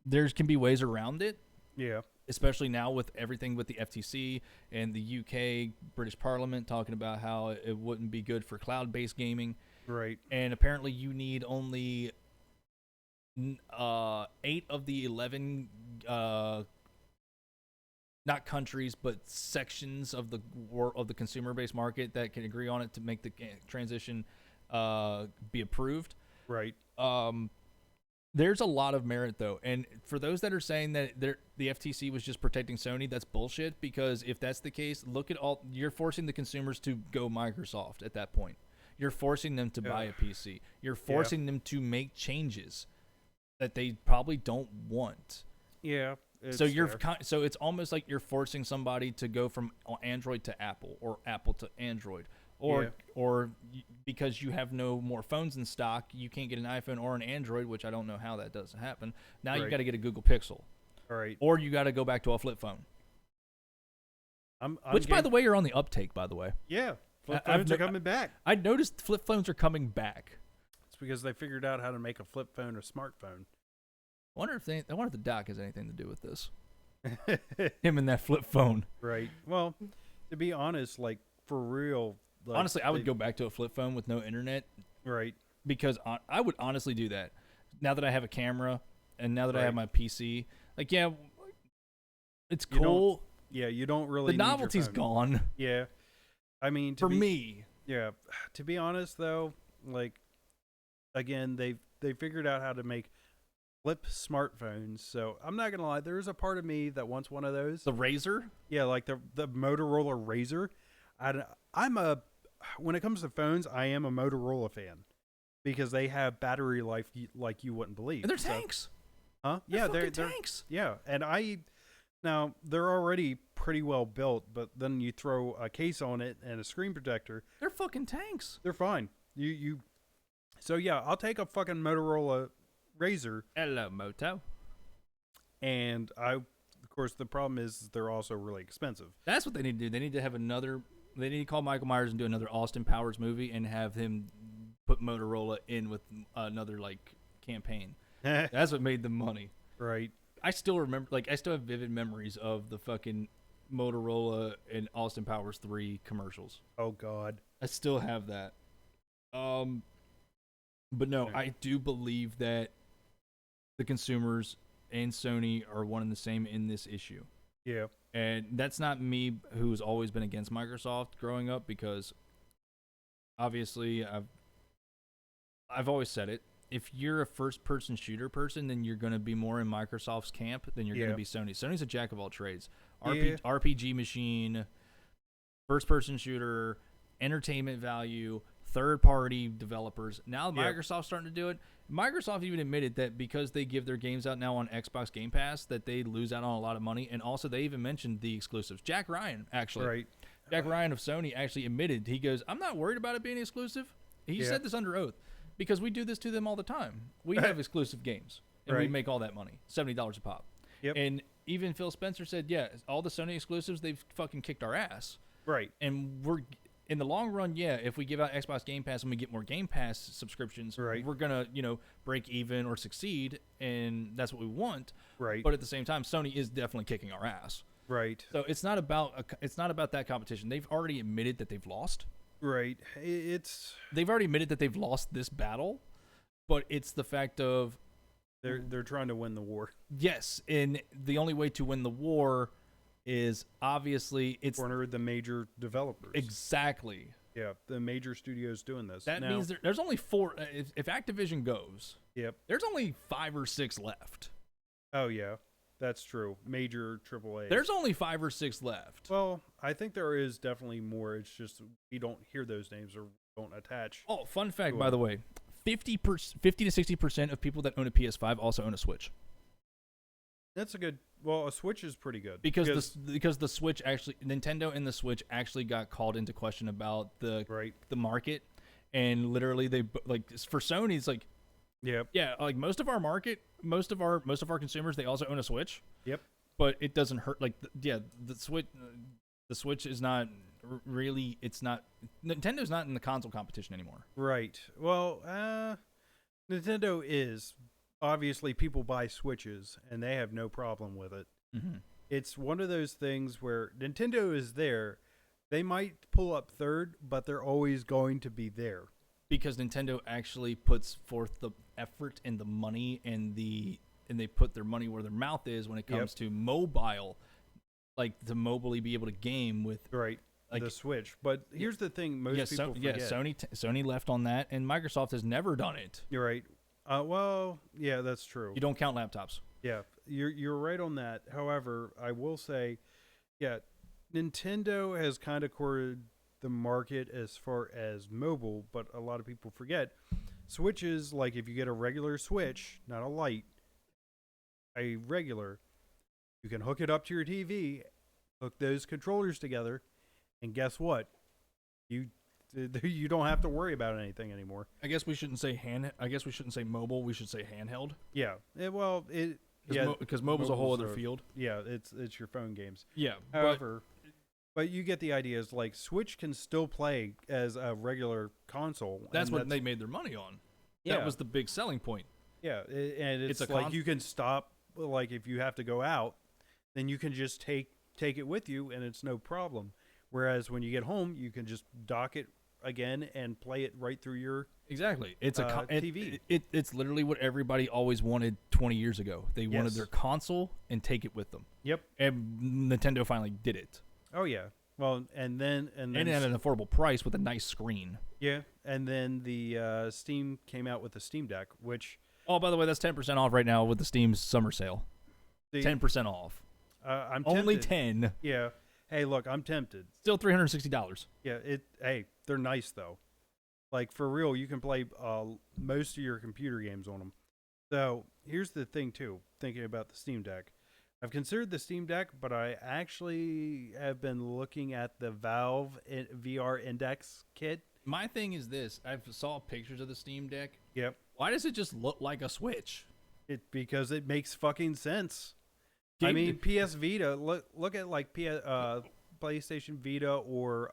there can be ways around it. Yeah. Especially now with everything with the FTC and the UK British Parliament talking about how it wouldn't be good for cloud-based gaming. Right. And apparently you need only 8 of the 11 not countries but sections of the consumer-based market that can agree on it to make the transition be approved. Right. There's a lot of merit, though. And for those that are saying that the FTC was just protecting Sony, that's bullshit. Because if that's the case, you're forcing the consumers to go Microsoft at that point. You're forcing them to buy a PC. You're forcing them to make changes that they probably don't want. Yeah. So so it's almost like you're forcing somebody to go from Android to Apple or Apple to Android. Or because you have no more phones in stock, you can't get an iPhone or an Android, which I don't know how that does happen. Now you got to get a Google Pixel. All right. Or you got to go back to a flip phone. By the way, are on the uptake, by the way. Yeah. Flip phones are coming back. I noticed flip phones are coming back. It's because they figured out how to make a flip phone a smartphone. I wonder if the doc has anything to do with this. Him and that flip phone. Right. Well, to be honest, like for real. Like, honestly, I would go back to a flip phone with no internet. Right. Because I would honestly do that. Now that I have a camera and now that I have my PC, like, yeah, it's cool. You don't really. The novelty's gone. Yeah. I mean, for me. Yeah. To be honest, though, like, again, they figured out how to make flip smartphones. So I'm not gonna lie, there is a part of me that wants one of those. The Razr. Yeah, like the Motorola Razr. When it comes to phones, I am a Motorola fan because they have battery life like you wouldn't believe. And they're tanks. Huh? They're tanks. Yeah, and now they're already pretty well built, but then you throw a case on it and a screen protector. They're fucking tanks. They're fine. So yeah, I'll take a fucking Motorola Razr. Hello, Moto. And of course, the problem is they're also really expensive. That's what they need to do. They need to have they need to call Michael Myers and do another Austin Powers movie and have him put Motorola in with another campaign. That's what made them money. Right. I still remember, I still have vivid memories of the fucking Motorola and Austin Powers 3 commercials. Oh God. I still have that. But no, I do believe that the consumers and Sony are one and the same in this issue. Yeah. And that's not me, who's always been against Microsoft growing up, because obviously I've always said it. If you're a first-person shooter person, then you're going to be more in Microsoft's camp than you're going to be Sony. Sony's a jack of all trades. RPG machine, first-person shooter, entertainment value, third-party developers. Now Microsoft's starting to do it. Microsoft even admitted that because they give their games out now on Xbox Game Pass, that they lose out on a lot of money. And also, they even mentioned the exclusives. Jack Ryan, actually. Right. Jack Ryan of Sony actually admitted, he goes, I'm not worried about it being exclusive. He said this under oath. Because we do this to them all the time. We have exclusive games. And we make all that money. $70 a pop. Yep. And even Phil Spencer said, all the Sony exclusives, they've fucking kicked our ass. Right. And in the long run, yeah, if we give out Xbox Game Pass and we get more Game Pass subscriptions, Right. we're gonna, break even or succeed, and that's what we want. Right. But at the same time, Sony is definitely kicking our ass. Right. So it's not about that competition. They've already admitted that they've lost. Right. They've already admitted that they've lost this battle, but it's the fact of they're trying to win the war. yes, and the only way to win the war is obviously it's Corner the major developers. exactly. Yeah, the major studios doing this. That now, means there's only 4. If Activision goes, Yep. there's only 5 or 6 left. Oh yeah, that's true. Major AAA. There's only 5 or 6 left. Well, I think there is definitely more. It's just we don't hear those names or don't attach. Oh, fun fact, Cool. by the way, 50 to 60% of people that own a PS5 also own a Switch. That's a good. Well, a Switch is pretty good Because the Switch actually, Nintendo and the Switch actually got called into question about the market, and literally they like for Sony it's like Yep. yeah, like most of our market, most of our consumers, they also own a Switch. Yep. But it doesn't hurt. Like the Switch is not really. It's not Nintendo's not in the console competition anymore. Right. Well, Nintendo is. Obviously, people buy Switches, and they have no problem with it. Mm-hmm. It's one of those things where Nintendo is there. They might pull up third, but they're always going to be there. Because Nintendo actually puts forth the effort and the money and they put their money where their mouth is when it comes to mobile, like to mobily be able to game with Right. Like, the Switch. But here's the thing most people forget. Yeah, Sony left on that, and Microsoft has never done it. You're right. Well, yeah, that's true. You don't count laptops. Yeah, you're right on that. However, I will say, yeah, Nintendo has kind of cornered the market as far as mobile, but a lot of people forget Switches. Like if you get a regular Switch, not a Lite, a regular, you can hook it up to your TV, hook those controllers together, and guess what? You don't have to worry about anything anymore. I guess we shouldn't say mobile. We should say handheld. Yeah. Because mobile's a whole other field. Yeah, it's your phone games. Yeah. However, but you get the idea. Is like Switch can still play as a regular console. That's what they made their money on. Yeah. That was the big selling point. Yeah, and it's like you can stop. Like if you have to go out, then you can just take it with you, and it's no problem. Whereas when you get home, you can just dock it again and play it right through your It's a TV. It's literally what everybody always wanted 20 years ago. They wanted their console and take it with them. Yep. And Nintendo finally did it. Oh yeah. Well, and then at an affordable price with a nice screen. Yeah, and then the Steam came out with the Steam Deck, which by the way, that's 10% off right now with the Steam summer sale. 10% off. I'm only tempted. 10. Yeah. Hey, look, I'm tempted. Still $360. Yeah, hey, they're nice though. Like for real, you can play most of your computer games on them. So here's the thing too. Thinking about the Steam Deck, I've considered the Steam Deck, but I actually have been looking at the Valve VR Index kit. My thing is this: I saw pictures of the Steam Deck. Yep. Why does it just look like a Switch? Because it makes fucking sense. I mean, PS Vita. Look at like PlayStation Vita or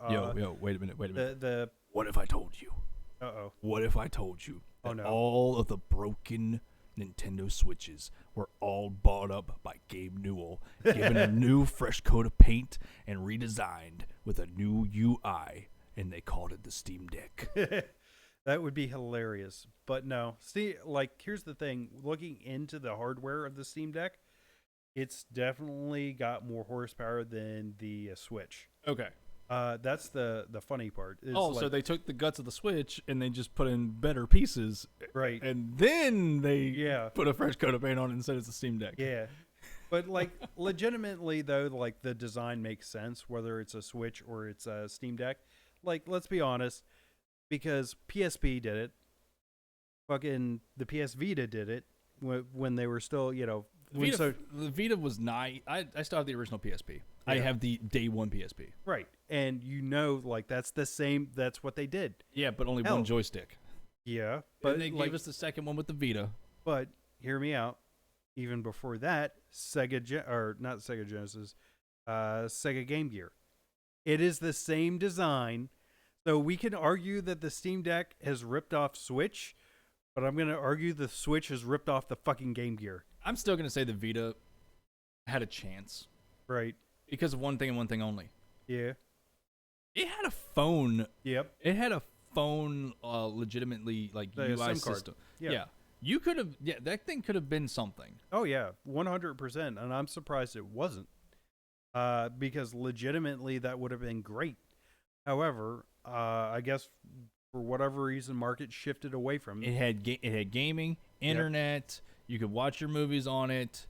wait a minute. The what if I told you? Uh-oh. What if I told you that no. all of the broken Nintendo Switches were all bought up by Gabe Newell, given a new fresh coat of paint and redesigned with a new UI, and they called it the Steam Deck? That would be hilarious. But no. See, like here's the thing. Looking into the hardware of the Steam Deck, it's definitely got more horsepower than the Switch. Okay. That's the funny part. So they took the guts of the Switch and they just put in better pieces. Right. And then they put a fresh coat of paint on it and said it's a Steam Deck. Yeah. But like legitimately though, like the design makes sense, whether it's a Switch or it's a Steam Deck. Like, let's be honest, because PSP did it. Fucking the PS Vita did it when they were still, the Vita was nice. I still have the original PSP. Yeah. I have the day one PSP. Right. And like that's the same. That's what they did. Yeah, but only one joystick. Yeah. But and they gave us the second one with the Vita. But hear me out. Even before that, not Sega Genesis, Sega Game Gear. It is the same design, So we can argue that the Steam Deck has ripped off Switch, but I'm going to argue the Switch has ripped off the fucking Game Gear. I'm still gonna say the Vita had a chance Right. because of one thing and one thing only. Yeah. It had a phone. Yep. It had a phone, legitimately like The UI SIM card. system. Yeah. You could have. Yeah, that thing could have been something. Oh, yeah. 100%. And I'm surprised it wasn't. Because legitimately that would have been great. However, I guess for whatever reason, market shifted away from It had gaming, internet. You could watch your movies on it.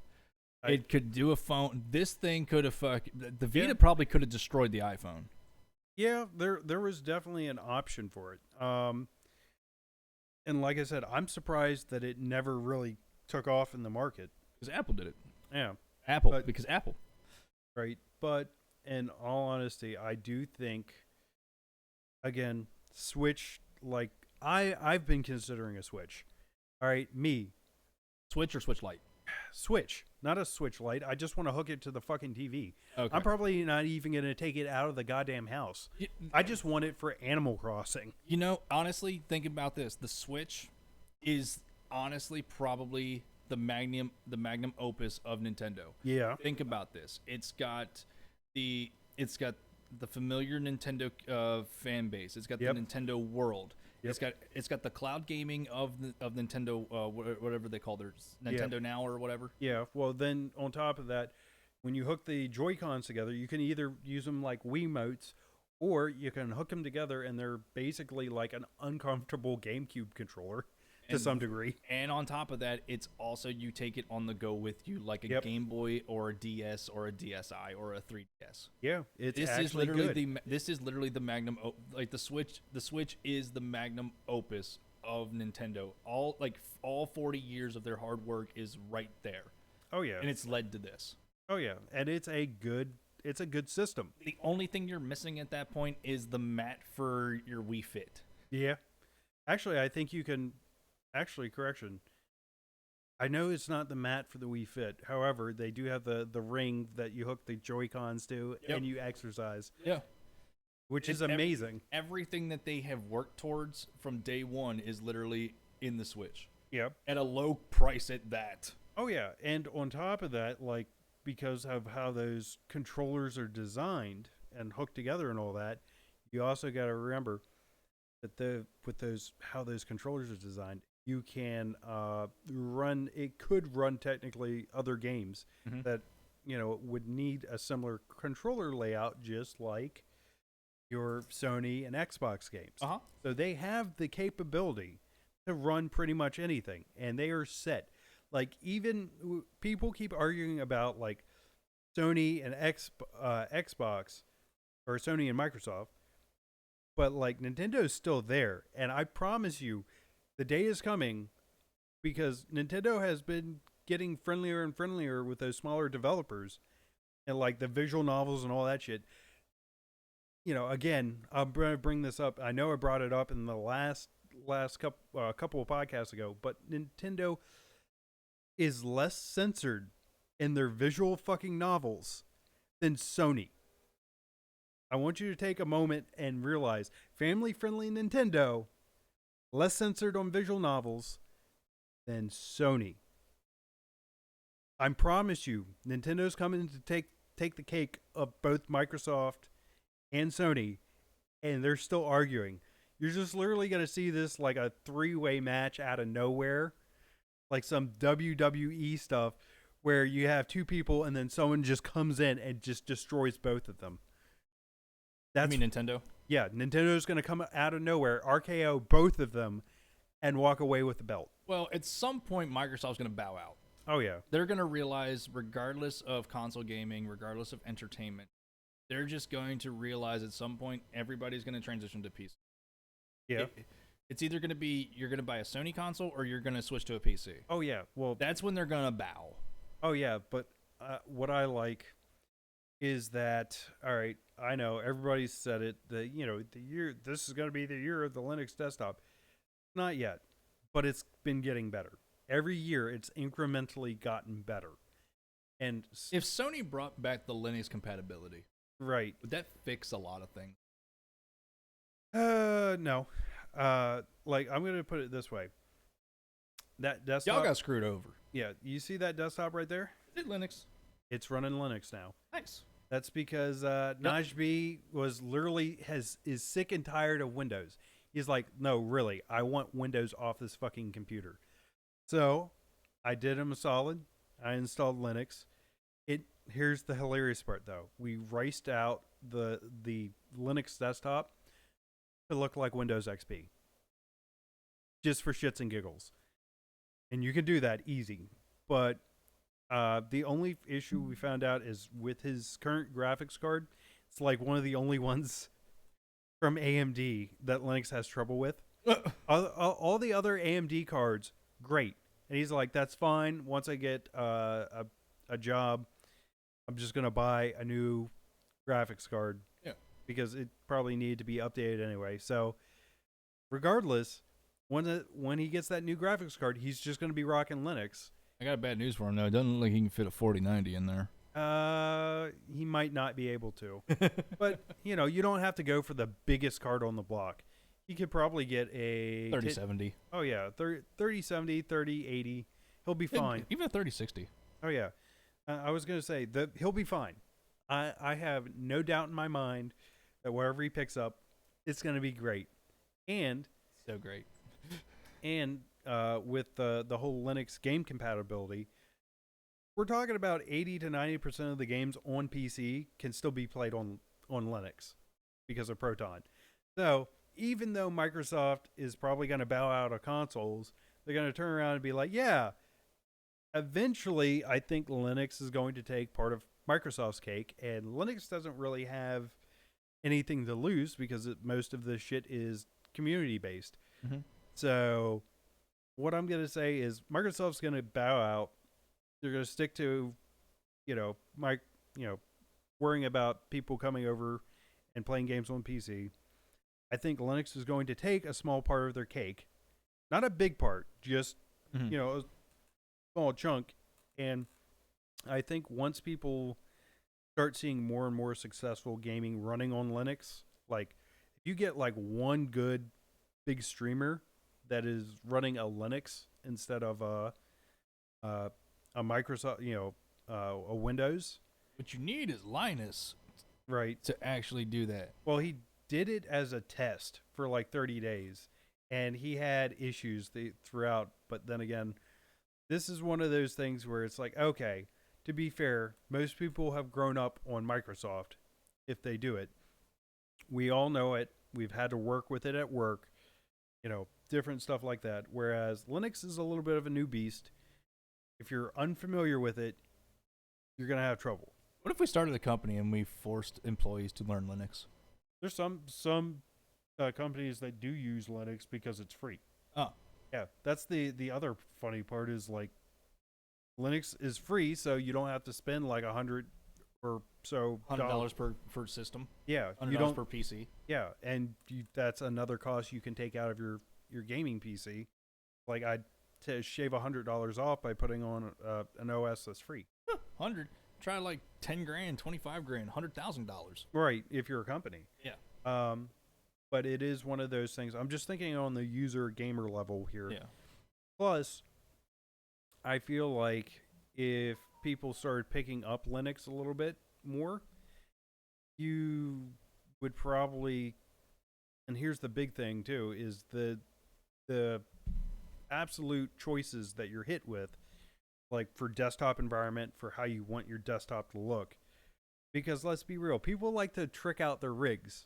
It could do a phone. This thing could have the Vita probably could have destroyed the iPhone. Yeah, there was definitely an option for it. And like I said, I'm surprised that it never really took off in the market. Because Apple did it. Yeah, Because Apple. right. But in all honesty, I do think, again, Switch. Like I've been considering a Switch. All right, me. Switch or Switch Lite? Switch, not a Switch Lite. I just want to hook it to the fucking TV. Okay. I'm probably not even going to take it out of the goddamn house. I just want it for Animal Crossing. You know, honestly, think about this. The Switch is honestly probably the magnum opus of Nintendo. Yeah. Think about this. It's got the familiar Nintendo fan base. It's got Yep. the Nintendo world. Yep. It's got the cloud gaming of Nintendo, whatever they call their Nintendo Now or whatever. Yeah. Well, then on top of that, when you hook the Joy-Cons together, you can either use them like Wiimotes, or you can hook them together, and they're basically like an uncomfortable GameCube controller to some degree. And on top of that, it's also you take it on the go with you, like a Yep. Game Boy or a DS or a DSi or a 3DS. Yeah, it's This is actually literally good. this is literally the magnum like the Switch. The Switch is the magnum opus of Nintendo. All 40 years of their hard work is right there, Oh yeah. and it's led to this. Oh yeah, and it's a good system. The only thing you're missing at that point is the mat for your Wii Fit. Yeah. Actually, I think you can. Actually, correction. I know it's not the mat for the Wii Fit. However, they do have the ring that you hook the Joy-Cons to, Yep. and you exercise, Yeah. which is amazing. Everything that they have worked towards from day one is literally in the Switch Yep. at a low price at that. Oh yeah, and on top of that, like because of how those controllers are designed and hooked together and all that, you also got to remember that how those controllers are designed, you can run. It could run technically other games that would need a similar controller layout, just like your Sony and Xbox games. So they have the capability to run pretty much anything, and they are set. Like even people keep arguing about like Sony and Xbox or Sony and Microsoft, but like Nintendo's still there, and I promise you, the day is coming because Nintendo has been getting friendlier and friendlier with those smaller developers, and like the visual novels and all that shit. Again, I'm going to bring this up. I know I brought it up in the last couple of podcasts ago, but Nintendo is less censored in their visual fucking novels than Sony. I want you to take a moment and realize family-friendly Nintendo, less censored on visual novels than Sony. I promise you, Nintendo's coming to take the cake of both Microsoft and Sony, and they're still arguing. You're just literally going to see this like a three-way match out of nowhere, like some WWE stuff where you have two people and then someone just comes in and just destroys both of them. You mean Nintendo? Yeah, Nintendo's going to come out of nowhere, RKO both of them, and walk away with the belt. Well, at some point, Microsoft's going to bow out. Oh, yeah. They're going to realize, regardless of console gaming, regardless of entertainment, they're just going to realize at some point everybody's going to transition to PC. Yeah. It's either going to be you're going to buy a Sony console or you're going to switch to a PC. Oh, yeah. Well, That's when they're going to bow. oh, yeah. But what I like is that, all right, I know everybody said it, that, this is going to be the year of the Linux desktop. Not yet, but it's been getting better. Every year, it's incrementally gotten better. And If Sony brought back the Linux compatibility, right, would that fix a lot of things? No. Like I'm gonna put it this way. That Y'all desktop, got screwed over. yeah, you see that desktop right there? Is it Linux? It's running Linux now. Nice. That's because Najee was literally is sick and tired of Windows. He's like, no, really, I want Windows off this fucking computer. So I did him a solid. I installed Linux. It Here's the hilarious part though. We raced out the Linux desktop to look like Windows XP, just for shits and giggles. And you can do that easy. But the only issue we found out is with his current graphics card. It's like one of the only ones from AMD that Linux has trouble with. All the other AMD cards, great. And he's like, that's fine. Once I get a job, I'm just gonna buy a new graphics card. Yeah. Because it probably needed to be updated anyway. So, regardless, when he gets that new graphics card, he's just gonna be rocking Linux. I got bad news for him though. It doesn't look like he can fit a 4090 in there. He might not be able to, but you don't have to go for the biggest card on the block. He could probably get a 3070. Oh yeah, 3070, 3080. He'll be fine. Even a 3060. Oh yeah, I was gonna say that he'll be fine. I have no doubt in my mind that wherever he picks up, it's gonna be great. And So great. and with the whole Linux game compatibility, we're talking about 80 to 90% of the games on PC can still be played on Linux because of Proton. So even though Microsoft is probably going to bow out of consoles, they're going to turn around and be like, yeah, eventually I think Linux is going to take part of Microsoft's cake, and Linux doesn't really have anything to lose because most of the shit is community based. Mm-hmm. So what I'm going to say is Microsoft's going to bow out. They're going to stick to, worrying about people coming over and playing games on PC. I think Linux is going to take a small part of their cake, not a big part, just a small chunk. And I think once people start seeing more and more successful gaming running on Linux, like if you get like one good big streamer that is running a Linux instead of a Microsoft, a Windows. What you need is Linus, right, to actually do that. Well, he did it as a test for like 30 days, and he had issues throughout. But then again, this is one of those things where it's like, okay, to be fair, most people have grown up on Microsoft if they do it. We all know it. We've had to work with it at work, different stuff like that. Whereas Linux is a little bit of a new beast. If you're unfamiliar with it, you're going to have trouble. What if we started a company and we forced employees to learn Linux? There's some companies that do use Linux because it's free. Oh. Yeah, that's the other funny part is like Linux is free, so you don't have to spend like $100 or so $100 per system. Yeah, $100 per PC. Yeah, and that's another cost you can take out of your gaming PC. Like to shave $100 off by putting on an OS that's free. 100. Try like 10 grand, 25 grand, $100,000. Right, if you're a company. Yeah. But it is one of those things. I'm just thinking on the user gamer level here. Yeah. Plus, I feel like if people started picking up Linux a little bit more, you would probably, and here's the big thing too, is the absolute choices that you're hit with, like for desktop environment, for how you want your desktop to look. Because let's be real, people like to trick out their rigs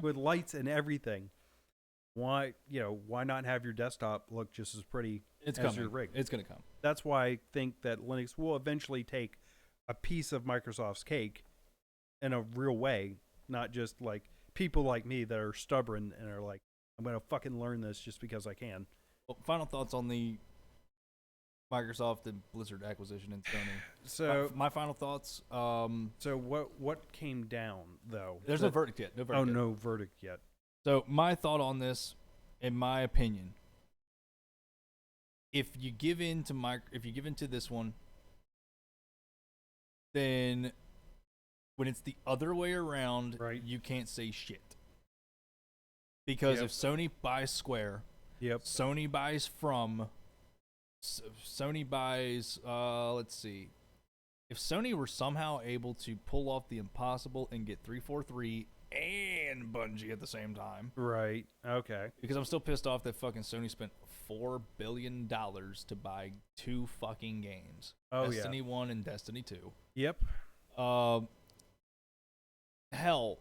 with lights and everything. Why not have your desktop look just as pretty as your rig? It's going to come. That's why I think that Linux will eventually take a piece of Microsoft's cake in a real way, not just like people like me that are stubborn and are like, I'm going to fucking learn this just because I can. Well, final thoughts on the Microsoft and Blizzard acquisition and Sony. So my final thoughts. So what came down though? There's no verdict yet. No verdict yet. So my thought on this, in my opinion, if you give in to this one, then when it's the other way around, right, you can't say shit. Because Yep. if Sony buys Square, Yep. Sony buys Sony buys, let's see. If Sony were somehow able to pull off the impossible and get 343 and Bungie at the same time, Right. Okay. because I'm still pissed off that fucking Sony spent $4 billion to buy 2 fucking games. Oh, Destiny 1 and Destiny 2. Yep. Hell,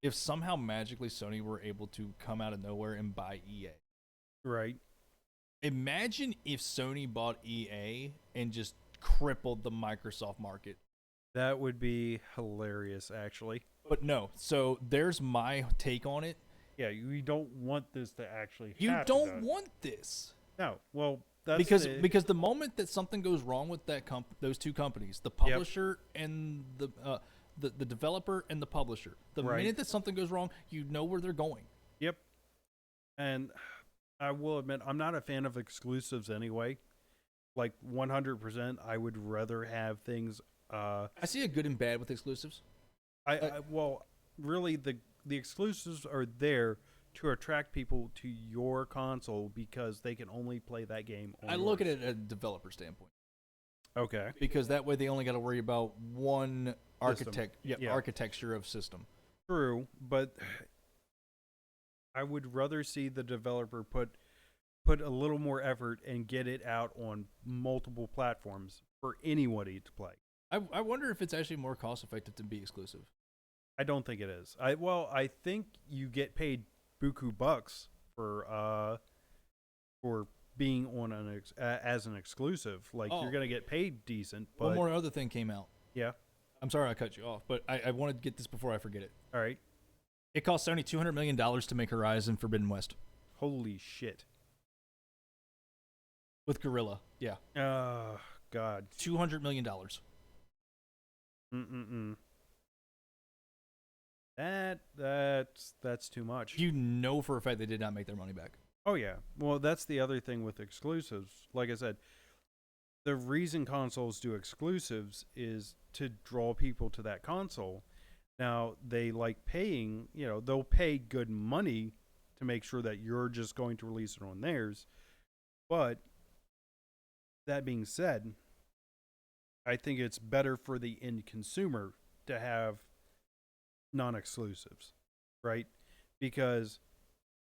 if somehow magically Sony were able to come out of nowhere and buy EA. Right. Imagine if Sony bought EA and just crippled the Microsoft market. That would be hilarious, actually. But no, so there's my take on it. Yeah, you don't want this to actually You happen. don't want this. No. Well, that's Because the moment that something goes wrong with that those two companies, the publisher and the developer and the publisher, the minute that something goes wrong, you know where they're going. Yep. And I will admit, I'm not a fan of exclusives anyway. Like 100%, I would rather have things. I see a good and bad with exclusives. Well, really, the exclusives are there to attract people to your console because they can only play that game on I look at it at a developer standpoint. Okay. Because that way they only got to worry about one architecture of system. True, but I would rather see the developer put a little more effort and get it out on multiple platforms for anybody to play. I wonder if it's actually more cost effective to be exclusive. I don't think it is. I think you get paid buku bucks for being on as an exclusive. Like you're gonna get paid decent. But one more other thing came out. Yeah. I'm sorry I cut you off, but I wanted to get this before I forget it. All right. It cost Sony $200 million to make Horizon Forbidden West. Holy shit. With Guerrilla. Yeah. Oh God. $200 million. That's too much. You know for a fact they did not make their money back. Oh yeah. Well, that's the other thing with exclusives. Like I said, the reason consoles do exclusives is to draw people to that console. Now, they like paying, they'll pay good money to make sure that you're just going to release it on theirs. But that being said, I think it's better for the end consumer to have non-exclusives, right? Because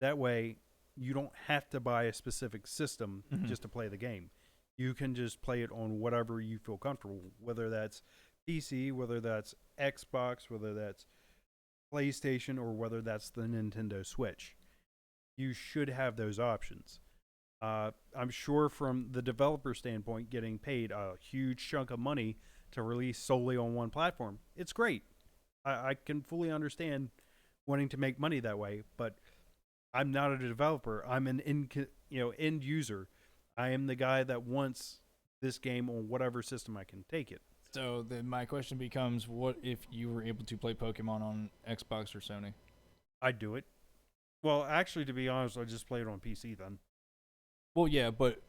that way you don't have to buy a specific system just to play the game. You can just play it on whatever you feel comfortable, whether that's PC, whether that's Xbox, whether that's PlayStation, or whether that's the Nintendo Switch. You should have those options. I'm sure from the developer standpoint, getting paid a huge chunk of money to release solely on one platform, it's great. I can fully understand wanting to make money that way, but I'm not a developer. I'm an end user. I am the guy that wants this game on whatever system I can take it. So then my question becomes, what if you were able to play Pokemon on Xbox or Sony? I'd do it. Well, actually, to be honest, I just play it on PC then. Well, yeah, but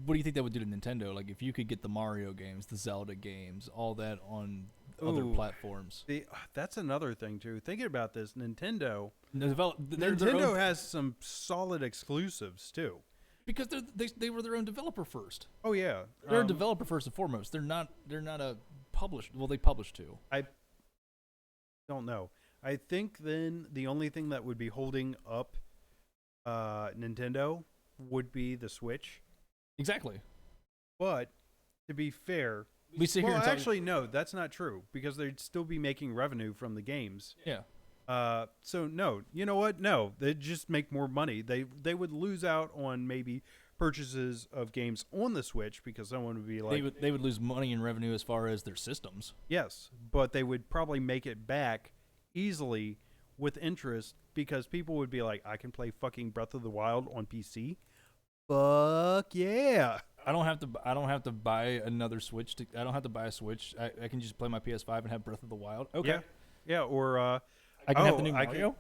what do you think that would do to Nintendo? Like, if you could get the Mario games, the Zelda games, all that on other platforms. That's another thing, too. Thinking about this, Nintendo Nintendo has some solid exclusives, too. Because they were their own developer first. Oh, yeah. They're a developer first and foremost. They're not a published. Well, they publish too. I don't know. I think then the only thing that would be holding up Nintendo would be the Switch. Exactly. But to be fair, we sit here and actually, no, that's not true because they'd still be making revenue from the games. Yeah. So no, you know what? No, they'd just make more money. They would lose out on maybe purchases of games on the Switch because someone would be like they would lose money in revenue as far as their systems. Yes, but they would probably make it back easily with interest because people would be like, I can play fucking Breath of the Wild on PC. Fuck yeah. I don't have to buy another Switch. I don't have to buy a Switch. I can just play my PS5 and have Breath of the Wild. Okay. Yeah. Or I can have the new Mario.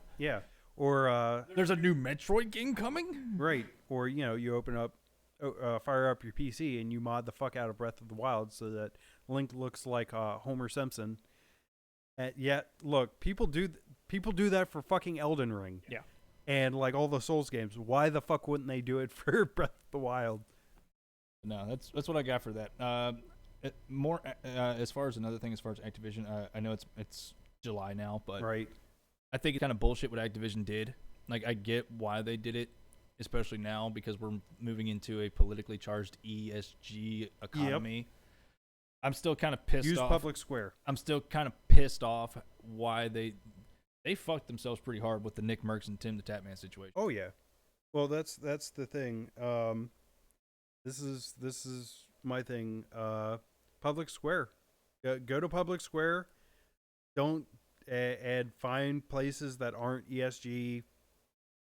Or there's a new Metroid game coming. Right. Or you open up, fire up your PC and you mod the fuck out of Breath of the Wild so that Link looks like Homer Simpson. Yet, look, people do that for fucking Elden Ring. Yeah. and like all the Souls games. Why the fuck wouldn't they do it for Breath of the Wild? No, that's what I got for that. More as far as another thing, as far as Activision, I know it's July now, but Right. I think it's kind of bullshit what Activision did. Like, I get why they did it, especially now because we're moving into a politically charged ESG economy. Yep. I'm still kind of pissed off. Use public square. I'm still kind of pissed off why they fucked themselves pretty hard with the Nick Merckx and Tim the Tatman situation. Oh yeah. Well, that's the thing. This is my thing. Public square. Go to public square. Don't and find places that aren't ESG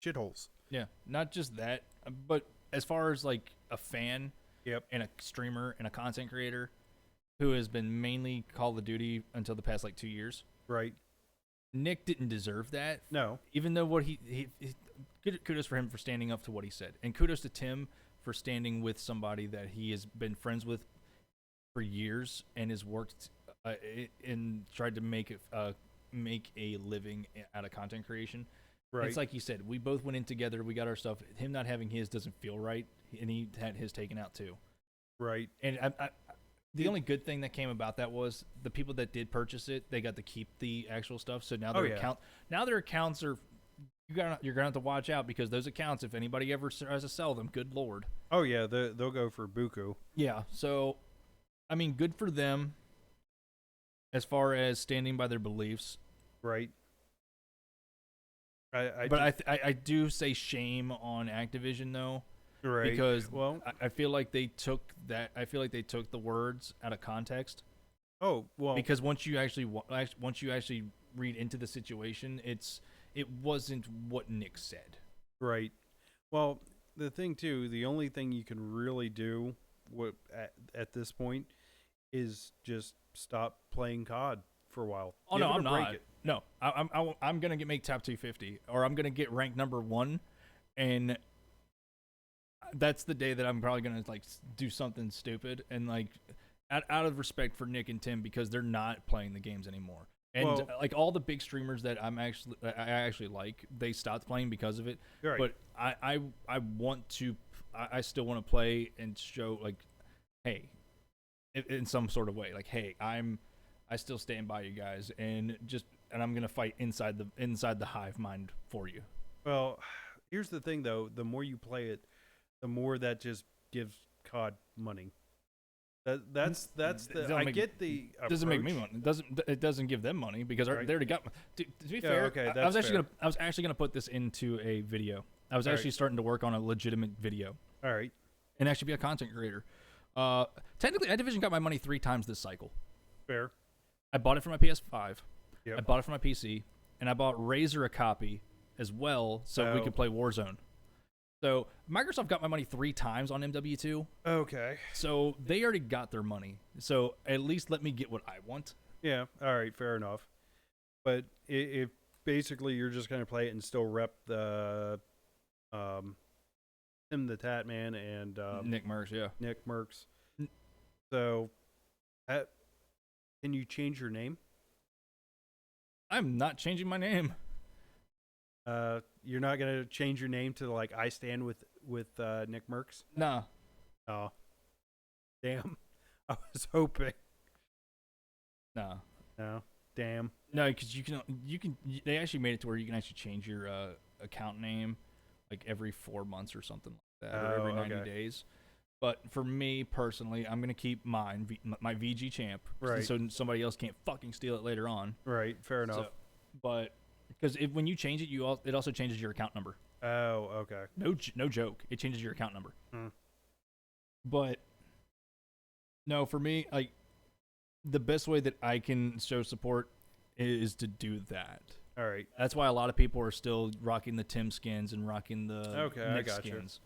shitholes. Yeah, not just that, but as far as like a fan, yep, and a streamer and a content creator who has been mainly Call of Duty until the past like 2 years. Right. Nick didn't deserve that. No. Even though what he kudos for him for standing up to what he said, and kudos to Tim for standing with somebody that he has been friends with for years and has worked and tried to make a living out of content creation. Right. It's like you said, we both went in together. We got our stuff. Him not having his doesn't feel right, and he had his taken out too. Right. And the only good thing that came about that was the people that did purchase it, they got to keep the actual stuff. So now their accounts are you're gonna have to watch out, because those accounts, if anybody ever tries to sell them, good lord. Oh yeah, they'll go for buku. Yeah. So, I mean, good for them as far as standing by their beliefs. Right. I do say shame on Activision though. Right. Because I feel like they took the words out of context. Oh well. Because once you actually read into the situation, it wasn't what Nick said. Right. Well, the thing too, the only thing you can really do at this point is just stop playing COD for a while. Oh no, I'm not. No, I'm gonna make top 250, or I'm gonna get ranked number 1, and that's the day that I'm probably gonna like do something stupid, and like out of respect for Nick and Tim, because they're not playing the games anymore. And like all the big streamers that I actually like, they stopped playing because of it. Right. But I still want to play and show like, hey, in some sort of way, like, hey, I still stand by you guys, and I'm gonna fight inside the hive mind for you. Well, here's the thing though: the more you play it, the more that just gives COD money. That's the I get the approach. Doesn't make me money. It doesn't give them money, because they already got. To be fair, okay, I was actually gonna put this into a video. I was actually starting to work on a legitimate video. All right. And actually be a content creator. Technically, Activision got my money 3 times this cycle. Fair. I bought it for my PS5. Yep. I bought it for my PC, and I bought Razer a copy as well, so we could play Warzone. So Microsoft got my money 3 times on MW2. Okay. So they already got their money. So at least let me get what I want. Yeah. All right. Fair enough. But if basically you're just gonna play it and still rep the Tim the Tatman and Nick Merckx, yeah. Nick Merckx. So, can you change your name? I'm not changing my name. You're not gonna change your name to like I stand with Nick Merckx? Nah. Oh, damn! I was hoping. Nah. No. Damn. No, because you can. They actually made it to where you can actually change your account name like every 4 months or something like that, or every 90 days. But for me personally, I'm gonna keep mine, my VG champ, right? So somebody else can't fucking steal it later on. Right. Fair enough. But because when you change it, it also changes your account number. Oh, okay. No joke. It changes your account number. Hmm. But no, for me, like the best way that I can show support is to do that. All right. That's why a lot of people are still rocking the Tim skins and rocking the Nick skins.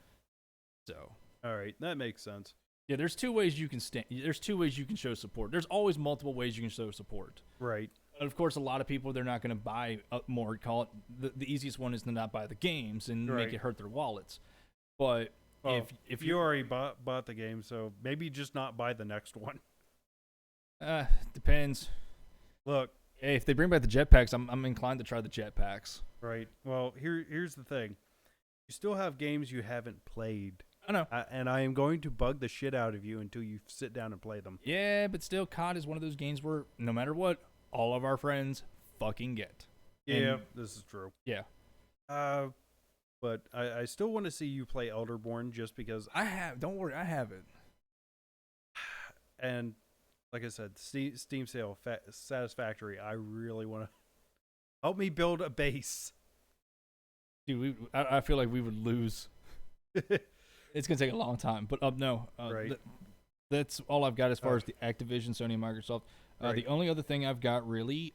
So. All right, that makes sense. Yeah, there's 2 ways you can There's 2 ways you can show support. There's always multiple ways you can show support. Right. And of course, a lot of people, they're not going to buy more. Call it the easiest one is to not buy the games and make it hurt their wallets. But if you already bought the game, so maybe just not buy the next one. Depends. Look, hey, if they bring back the jetpacks, I'm inclined to try the jetpacks. Right. Well, here's the thing. You still have games you haven't played. I know. And I am going to bug the shit out of you until you sit down and play them. Yeah, but still, COD is one of those games where no matter what, all of our friends fucking get. Yeah, And, this is true. yeah. But I still want to see you play Elderborn just because. Don't worry, I have it. And like I said, Steam sale satisfactory. I really want to help me build a base. Dude, I feel like we would lose. It's gonna take a long time, but no, Right. That's all I've got as far as the Activision, Sony, and Microsoft. Right. The only other thing I've got really,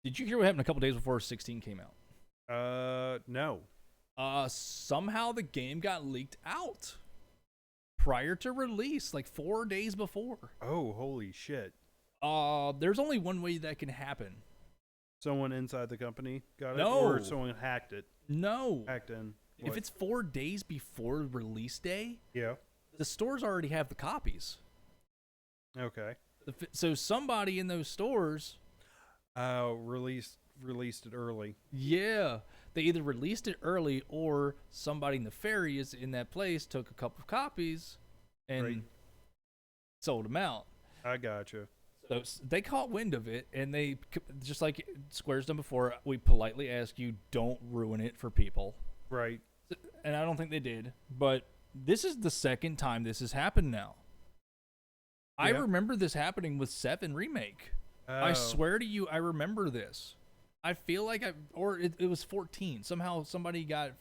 did you hear what happened a couple days before 16 came out? No. Somehow the game got leaked out prior to release, like 4 days before. Oh, holy shit! There's only one way that can happen. Someone inside the company got it, No. or someone hacked it. No, Hacked in. if What? it's 4 days before release day, Yeah. the stores already have the copies. Okay. So somebody in those stores, Released it early. yeah, they either released it early or somebody nefarious in that place took a couple of copies and Right. sold them out. I gotcha. So they caught wind of it, and they, just like Square's done before, we politely ask you, don't ruin it for people. Right. And I don't think they did, but this is the second time this has happened now. I Yeah. remember this happening with 7 Remake. I Oh. swear to you, I remember this. I feel like it was 14. Somehow somebody got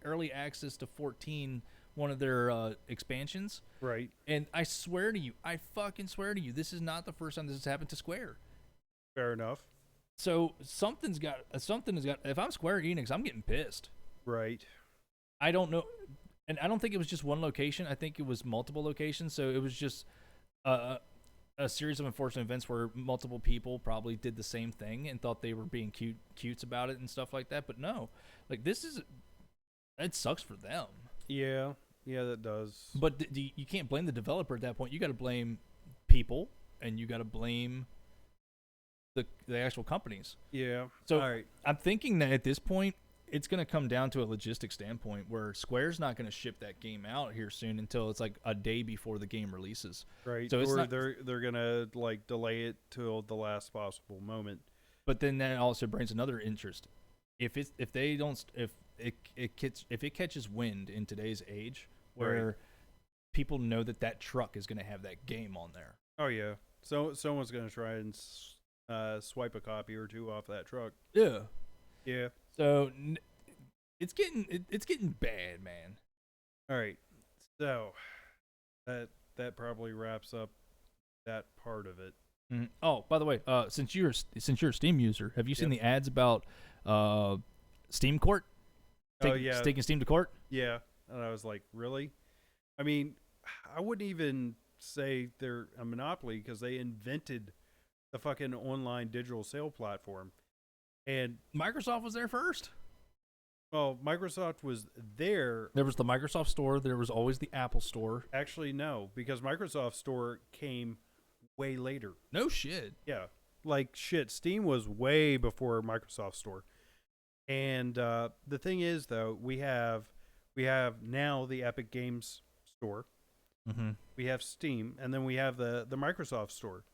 early access to 14, one of their expansions. Right. And I swear to you, I fucking swear to you, this is not the first time this has happened to Square. Fair enough. So something has got. If I'm Square Enix, I'm getting pissed. Right. I don't know, and I don't think it was just one location. I think it was multiple locations. So it was just a series of unfortunate events where multiple people probably did the same thing and thought they were being cutes about it and stuff like that. But no, like it sucks for them. Yeah. Yeah, that does. But you can't blame the developer at that point. You got to blame people, and you got to blame the actual companies. Yeah. So all right. I'm thinking that at this point, it's going to come down to a logistics standpoint where Square's not going to ship that game out here soon until it's like a day before the game releases. Right. So it's or not, they're gonna like delay it till the last possible moment. but then that also brings another interest. If it catches wind in today's age, where Right. people know that truck is going to have that game on there. Oh yeah. So someone's gonna try and swipe a copy or two off that truck. Yeah. Yeah. So it's getting bad, man. All right. So that probably wraps up that part of it. Mm-hmm. Oh, by the way, since you're a Steam user, have you seen the ads about Steam Court? Taking Steam to court? Yeah. And I was like, really? I mean, I wouldn't even say they're a monopoly because they invented the fucking online digital sale platform. And Microsoft was there first. well, Microsoft was there. There was the Microsoft Store. There was always the Apple Store. Actually, no, because Microsoft Store came way later. No shit. Yeah. Like shit, Steam was way before Microsoft Store. And the thing is, though, we have now the Epic Games Store. Mm-hmm. We have Steam, and then we have the Microsoft Store.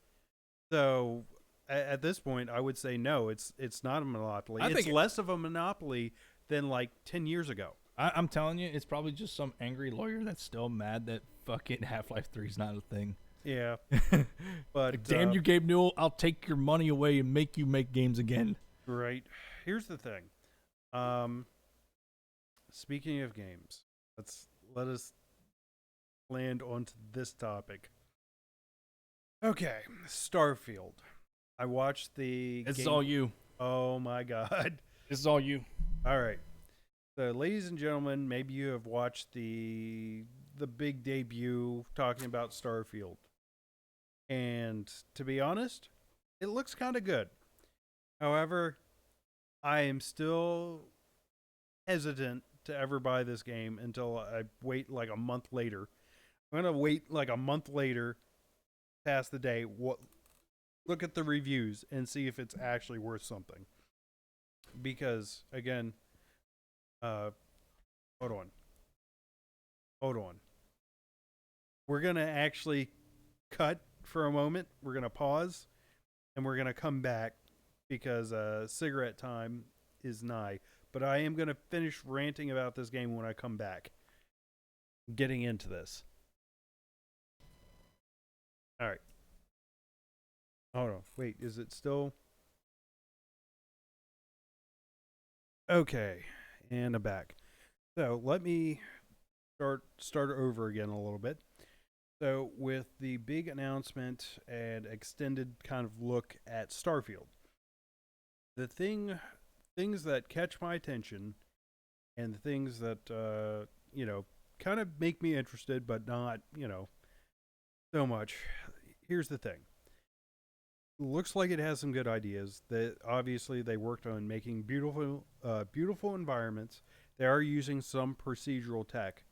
So at this point, I would say no, it's not a monopoly. It's less of a monopoly than like 10 years ago. I'm telling you, it's probably just some angry lawyer that's still mad that fucking Half-Life 3 is not a thing. Yeah. But like, damn you, Gabe Newell, I'll take your money away and make you make games again. Right. Here's the thing. Speaking of games, let us land onto this topic. Okay, Starfield. I watched the This is game- all you. Oh my god. This is all you. All right. So, ladies and gentlemen, maybe you have watched the big debut talking about Starfield. And to be honest, it looks kind of good. However, I am still hesitant to ever buy this game until I wait like a month later. I'm going to wait like a month later past the day look at the reviews and see if it's actually worth something. Because again, uh, hold on, hold on. We're gonna actually cut for a moment. We're gonna pause, and we're gonna come back because cigarette time is nigh. But I am gonna finish ranting about this game when I come back. Getting into this. All right. Hold on. Wait, is it still? Okay, and I'm back. So let me start over again a little bit. So with the big announcement and extended kind of look at Starfield, the things that catch my attention and the things that kind of make me interested, but not so much. Here's the thing. Looks like it has some good ideas. That obviously they worked on making beautiful environments. They are using some procedural tech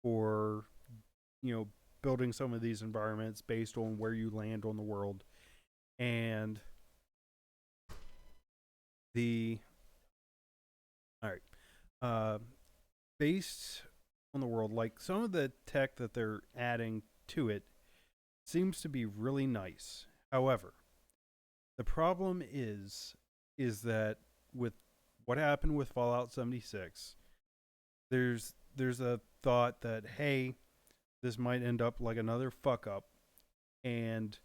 for you know building some of these environments based on where you land on the world, and the all right, uh, based on the world, like some of the tech that they're adding to it seems to be really nice. However, the problem is that with what happened with Fallout 76, there's a thought that hey, this might end up like another fuck up, and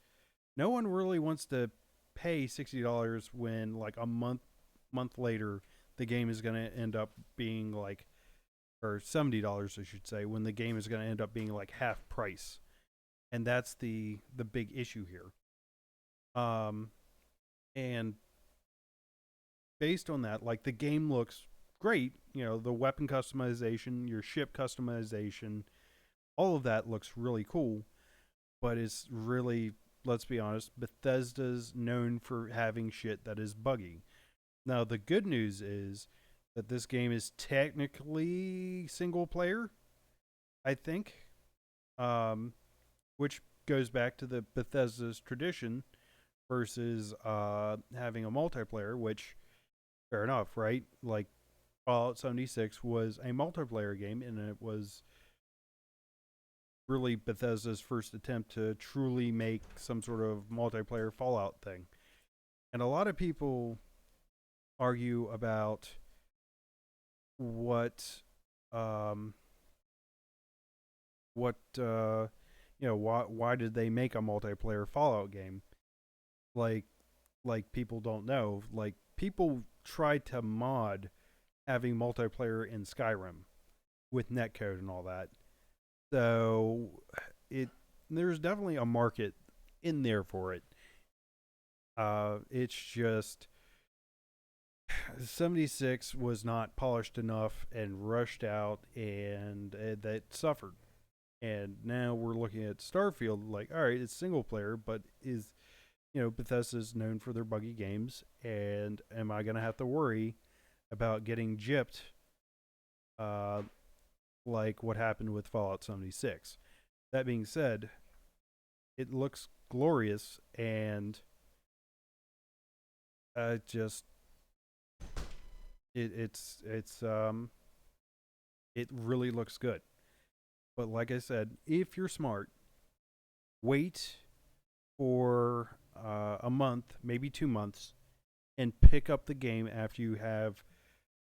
no one really wants to pay $60 when like a month later the game is going to end up being like, or $70 I should say, when the game is going to end up being like half price, and that's the big issue here. Um, and based on that, like the game looks great. The weapon customization, your ship customization, all of that looks really cool. But it's really, let's be honest, Bethesda's known for having shit that is buggy. Now the good news is that this game is technically single player, I think, which goes back to the Bethesda's tradition versus having a multiplayer, which fair enough, right? Like Fallout 76 was a multiplayer game, and it was really Bethesda's first attempt to truly make some sort of multiplayer Fallout thing. And a lot of people argue about what um why did they make a multiplayer Fallout game? Like people don't know. Like people tried to mod having multiplayer in Skyrim with netcode and all that. So it there's definitely a market in there for it. It's just 76 was not polished enough and rushed out, and that suffered. And now we're looking at Starfield, like, all right, it's single player, but Bethesda's known for their buggy games, and am I going to have to worry about getting gypped uh, like what happened with Fallout 76? That being said, it looks glorious, and just it really looks good. But like I said, if you're smart, wait for a month, maybe 2 months, and pick up the game after you have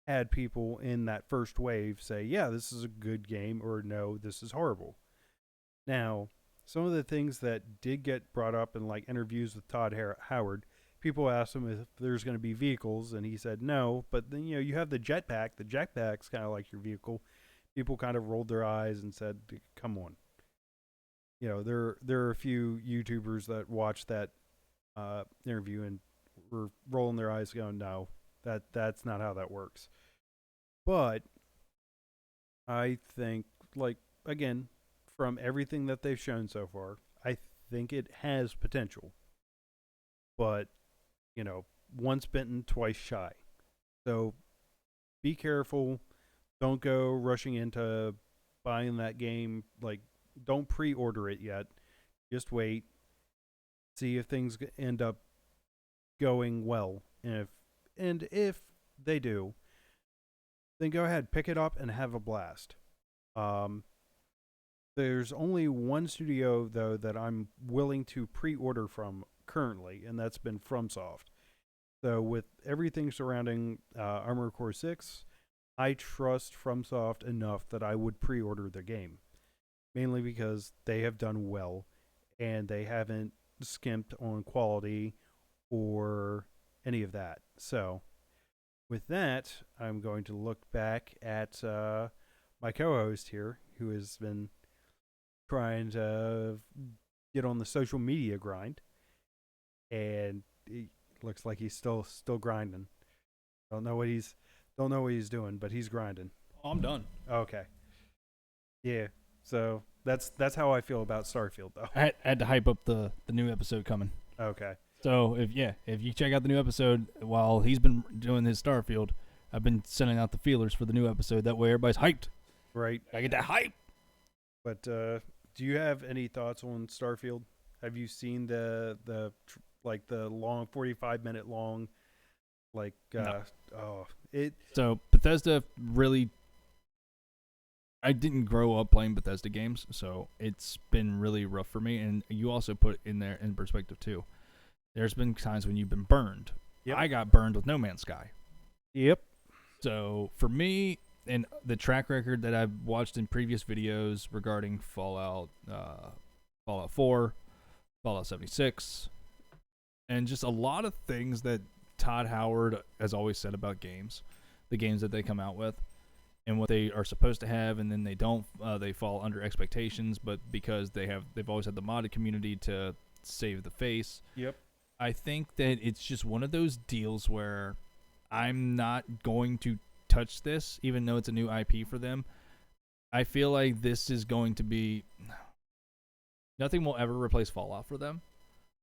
had people in that first wave say, yeah, this is a good game, or no, this is horrible. Now, some of the things that did get brought up in like interviews with Todd Howard, people asked him if there's going to be vehicles, and he said no. But then you have the jetpack. The jetpack's kind of like your vehicle. People kind of rolled their eyes and said, "Come on." There are a few YouTubers that watched that interview and were rolling their eyes, going, "No, that's not how that works." But I think, like again, from everything that they've shown so far, I think it has potential. But once bitten, twice shy. So be careful. Don't go rushing into buying that game. Like, don't pre-order it yet. Just wait. see if things end up going well. And if they do, then go ahead, pick it up and have a blast. Um, there's only one studio though that I'm willing to pre-order from currently, and that's been FromSoft. So with everything surrounding Armored Core 6, I trust FromSoft enough that I would pre-order the game, mainly because they have done well and they haven't skimped on quality or any of that. So with that, I'm going to look back at my co-host here, who has been trying to get on the social media grind, and he looks like he's still grinding. Don't know what he's doing, but he's grinding. Oh, I'm done. Okay. Yeah. So that's how I feel about Starfield, though. I had to hype up the new episode coming. Okay. So if you check out the new episode while he's been doing his Starfield, I've been sending out the feelers for the new episode. That way everybody's hyped. Right. I get that hype. But do you have any thoughts on Starfield? Have you seen the long 45-minute long No. it So Bethesda really, I didn't grow up playing Bethesda games, so it's been really rough for me. And you also put in there in perspective too. There's been times when you've been burned. Yep. I got burned with No Man's Sky. Yep. So for me, and the track record that I've watched in previous videos regarding Fallout 4, Fallout 76, and just a lot of things that Todd Howard has always said about games, the games that they come out with, and what they are supposed to have, and then they don't. They fall under expectations, but because they've always had the modded community to save the face. Yep. I think that it's just one of those deals where I'm not going to touch this, even though it's a new IP for them. I feel like this is going to be... Nothing will ever replace Fallout for them,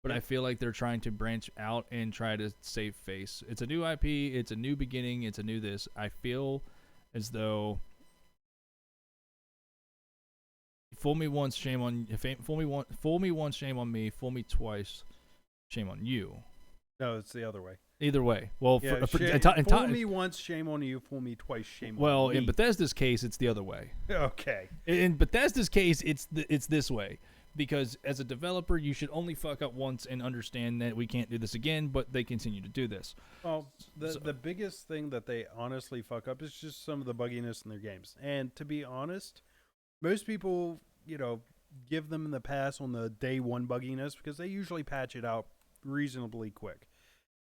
but I feel like they're trying to branch out and try to save face. It's a new IP, it's a new beginning, it's a new this. I feel as though... Fool me once, shame on... Fool me once, shame on me. Fool me twice, shame on you. No, it's the other way. Either way. Well, Yeah, fool me once, shame on you. Fool me twice, shame on me. Well, in Bethesda's case, it's the other way. Okay. In Bethesda's case, it's this way. Because as a developer, you should only fuck up once and understand that we can't do this again, but they continue to do this. Well, the biggest thing that they honestly fuck up is just some of the bugginess in their games. And to be honest, most people, give them the pass on the day one bugginess because they usually patch it out reasonably quick.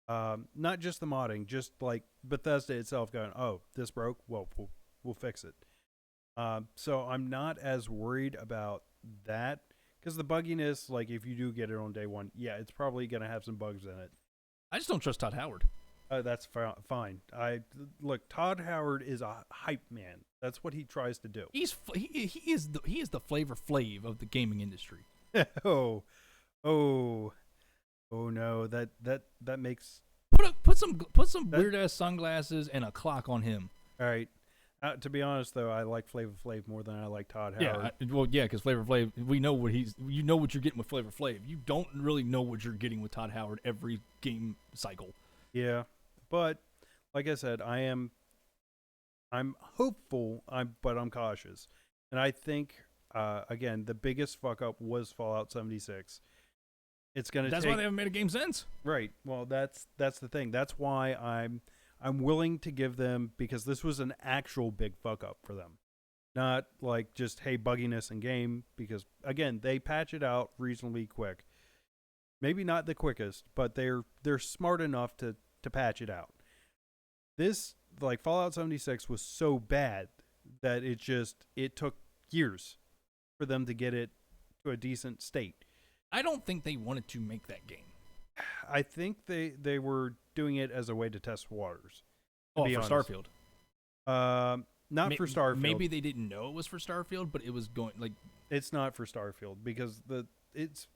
Not just the modding, just like Bethesda itself going, oh, this broke, well, we'll fix it. So I'm not as worried about that because the bugginess, like if you do get it on day one, yeah, it's probably going to have some bugs in it. I just don't trust Todd Howard. That's fine. Look, Todd Howard is a hype man. That's what he tries to do. He is the Flavor Flav of the gaming industry. oh no, that makes Put some weird ass sunglasses and a clock on him. all right. To be honest, though, I like Flavor Flav more than I like Todd Howard. Because Flavor Flav, we know what you know what you're getting with Flavor Flav. You don't really know what you're getting with Todd Howard every game cycle. Yeah, but like I said, I'm hopeful. But I'm cautious, and I think again the biggest fuck up was Fallout 76. It's gonna. That's why they haven't made a game since. Right. Well, that's the thing. That's why I'm willing to give them, because this was an actual big fuck up for them, not like just hey bugginess in game. Because again, they patch it out reasonably quick. Maybe not the quickest, but they're smart enough to patch it out. This, like Fallout 76, was so bad that it took years for them to get it to a decent state. I don't think they wanted to make that game. I think they were doing it as a way to test waters. For Starfield. Not for Starfield. Maybe they didn't know it was for Starfield, but it was going like. It's not for Starfield because it's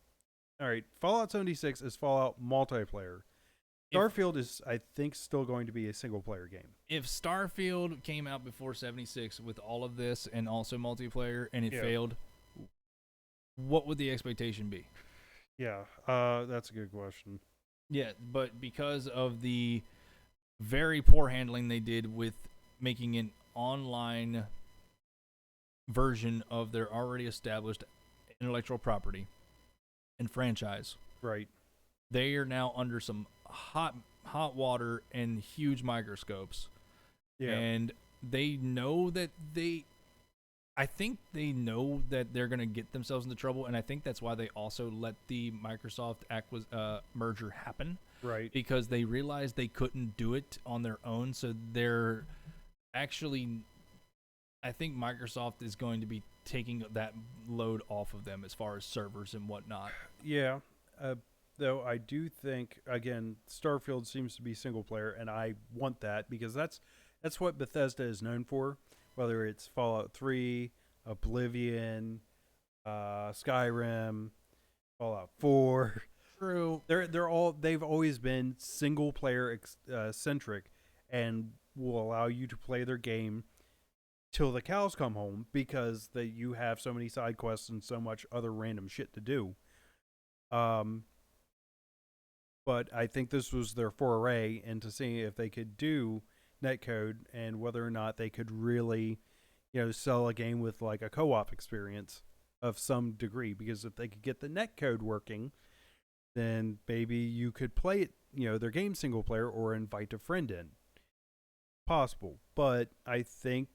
all right. Fallout 76 is Fallout multiplayer. Starfield is, I think, still going to be a single player game. If Starfield came out before 76 with all of this and also multiplayer and it failed, what would the expectation be? Yeah, that's a good question. Yeah, but because of the very poor handling they did with making an online version of their already established intellectual property and franchise, Right. they are now under some hot water and huge microscopes. Yeah. And they know that I think they know that they're going to get themselves into trouble, and I think that's why they also let the Microsoft merger happen, Right. because they realized they couldn't do it on their own. So they're actually, I think Microsoft is going to be taking that load off of them as far as servers and whatnot. Yeah. Though I do think, again, Starfield seems to be single player, and I want that because that's what Bethesda is known for. Whether it's Fallout 3, Oblivion, Skyrim, Fallout 4, True. they've always been single player centric, and will allow you to play their game till the cows come home because you have so many side quests and so much other random shit to do. Um, but I think this was their foray into seeing if they could do netcode and whether or not they could really, sell a game with like a co-op experience of some degree. Because if they could get the netcode working, then maybe you could play it, their game single player or invite a friend in. Possible, but I think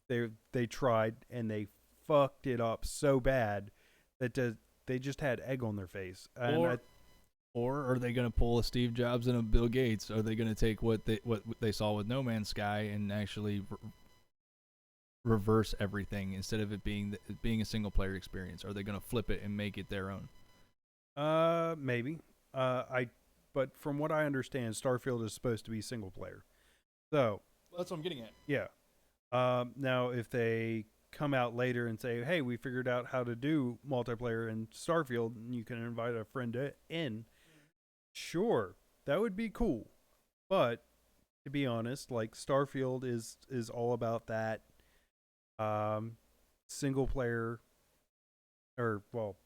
they tried and they fucked it up so bad that they just had egg on their face. And Or are they going to pull a Steve Jobs and a Bill Gates? Are they going to take what they saw with No Man's Sky and actually reverse everything instead of it being a single player experience? Are they going to flip it and make it their own? Maybe. But from what I understand, Starfield is supposed to be single player. So That's what I'm getting at. yeah. Now if they come out later and say, "Hey, we figured out how to do multiplayer in Starfield, and you can invite a friend in," sure, that would be cool. But to be honest, like Starfield is all about that single player, or well,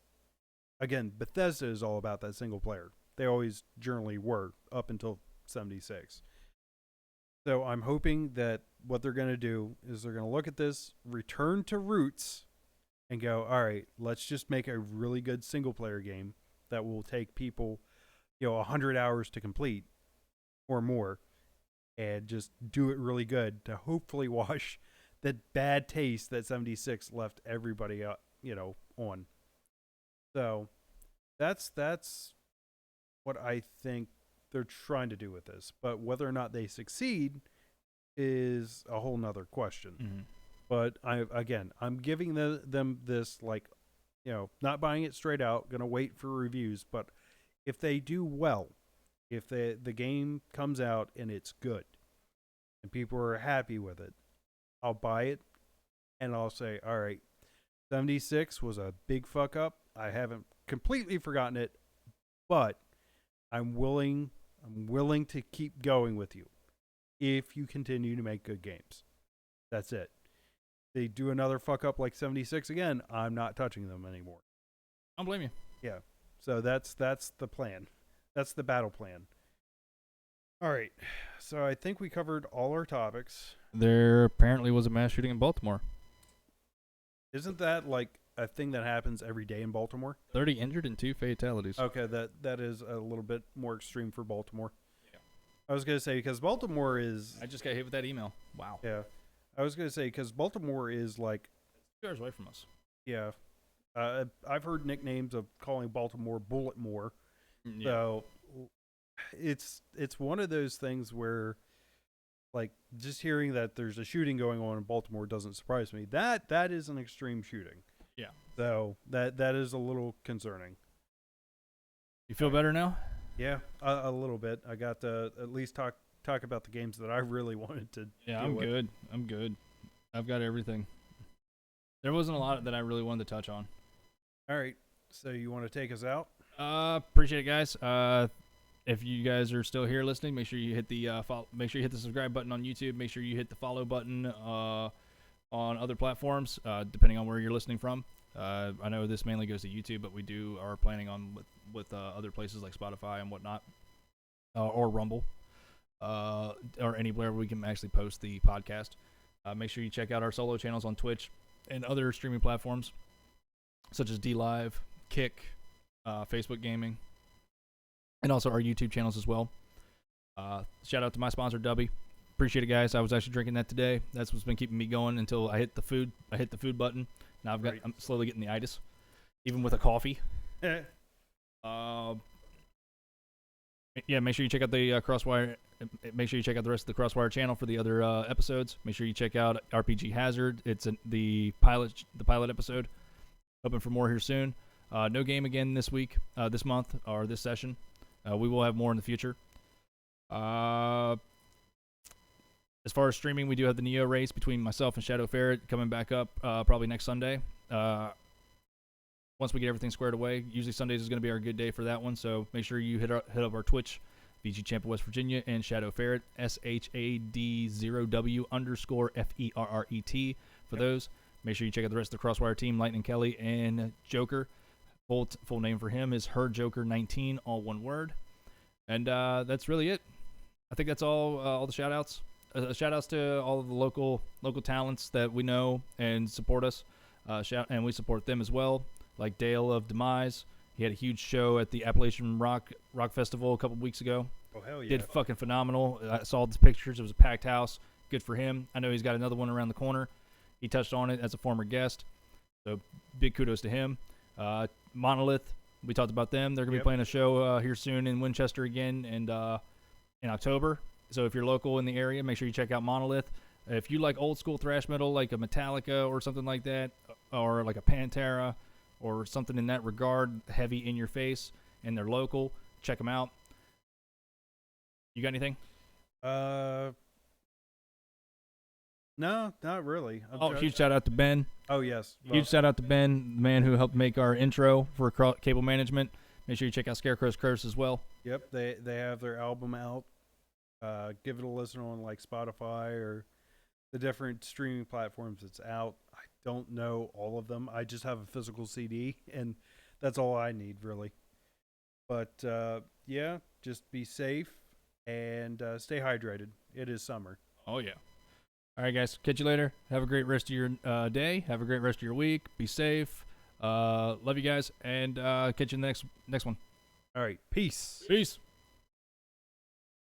again, Bethesda is all about that single player. They always generally were up until 76. So I'm hoping that what they're going to do is they're going to look at this, return to roots, and go, all right, let's just make a really good single player game that will take people, 100 hours to complete or more, and just do it really good to hopefully wash that bad taste that 76 left everybody on. So that's what I think they're trying to do with this. But whether or not they succeed is a whole nother question. Mm-hmm. But I'm giving them this, like, not buying it straight out, gonna wait for reviews. But if they do well, if the game comes out and it's good and people are happy with it, I'll buy it and I'll say, all right, 76 was a big fuck up. I haven't completely forgotten it, but I'm willing to keep going with you if you continue to make good games. That's it. They do another fuck up like 76 again, I'm not touching them anymore. I don't blame you. Yeah. So that's the plan. That's the battle plan. All right. So I think we covered all our topics. There apparently was a mass shooting in Baltimore. Isn't that like a thing that happens every day in Baltimore? 30 injured and 2 fatalities. Okay, that is a little bit more extreme for Baltimore. Yeah. I was going to say because Baltimore is... I just got hit with that email. Wow. Yeah. I was going to say because Baltimore is like... 2 hours away from us. Yeah. I've heard nicknames of calling Baltimore Bulletmore. Yeah. So it's one of those things where, like, just hearing that there's a shooting going on in Baltimore doesn't surprise me. That is an extreme shooting. Yeah. So that is a little concerning. You feel better now? Yeah, a little bit. I got to at least talk about the games that I really wanted to. Yeah, I'm good. I've got everything. There wasn't a lot that I really wanted to touch on. All right. So you want to take us out? Appreciate it, guys. If you guys are still here listening, make sure you hit the make sure you hit the subscribe button on YouTube. Make sure you hit the follow button on other platforms, depending on where you're listening from. I know this mainly goes to YouTube, but we are planning on with other places like Spotify and whatnot, or Rumble, or anywhere we can actually post the podcast. Make sure you check out our solo channels on Twitch and other streaming platforms such as DLive, Kick, Facebook Gaming, and also our YouTube channels as well. Shout out to my sponsor, Dubby. Appreciate it, guys. I was actually drinking that today. That's what's been keeping me going until I hit the food. I hit the food button. Now I'm slowly getting the itis, even with a coffee. Yeah, make sure you check out the Crosswire. Make sure you check out the rest of the Crosswire channel for the other episodes. Make sure you check out RPG Hazard. It's the pilot episode. Hoping for more here soon. No game again this week, this month, or this session. We will have more in the future. As far as streaming, we do have the Neo race between myself and Shadow Ferret coming back up probably next Sunday. Once we get everything squared away, usually Sundays is going to be our good day for that one. So make sure you hit up our Twitch, VG Champ of West Virginia, and Shadow Ferret, SHAD0W_FERRET for those. Make sure you check out the rest of the Crosswire team, Lightning Kelly and Joker. Full name for him is HerJoker19, all one word. And that's really it. I think that's all the shout-outs. Shout-outs to all of the local talents that we know and support us. And we support them as well, like Dale of Demise. He had a huge show at the Appalachian Rock Festival a couple weeks ago. Oh, hell yeah. Did fucking phenomenal. I saw the pictures. It was a packed house. Good for him. I know he's got another one around the corner. He touched on it as a former guest. So big kudos to him. Monolith, we talked about them. They're going to be playing a show here soon in Winchester again and in October. So if you're local in the area, make sure you check out Monolith. If you like old school thrash metal like a Metallica or something like that, or like a Pantera or something in that regard, heavy in your face, and they're local, check them out. You got anything? No, not really. Huge shout out to Ben. Oh, yes. Well, huge shout out to Ben, the man who helped make our intro for cable management. Make sure you check out Scarecrow's Curse as well. Yep, they have their album out. Give it a listen on like Spotify or the different streaming platforms it's out. I don't know all of them. I just have a physical CD, and that's all I need, really. But, yeah, just be safe and stay hydrated. It is summer. Oh, yeah. All right, guys. Catch you later. Have a great rest of your day. Have a great rest of your week. Be safe. Love you guys, and catch you in the next one. All right. Peace. Peace.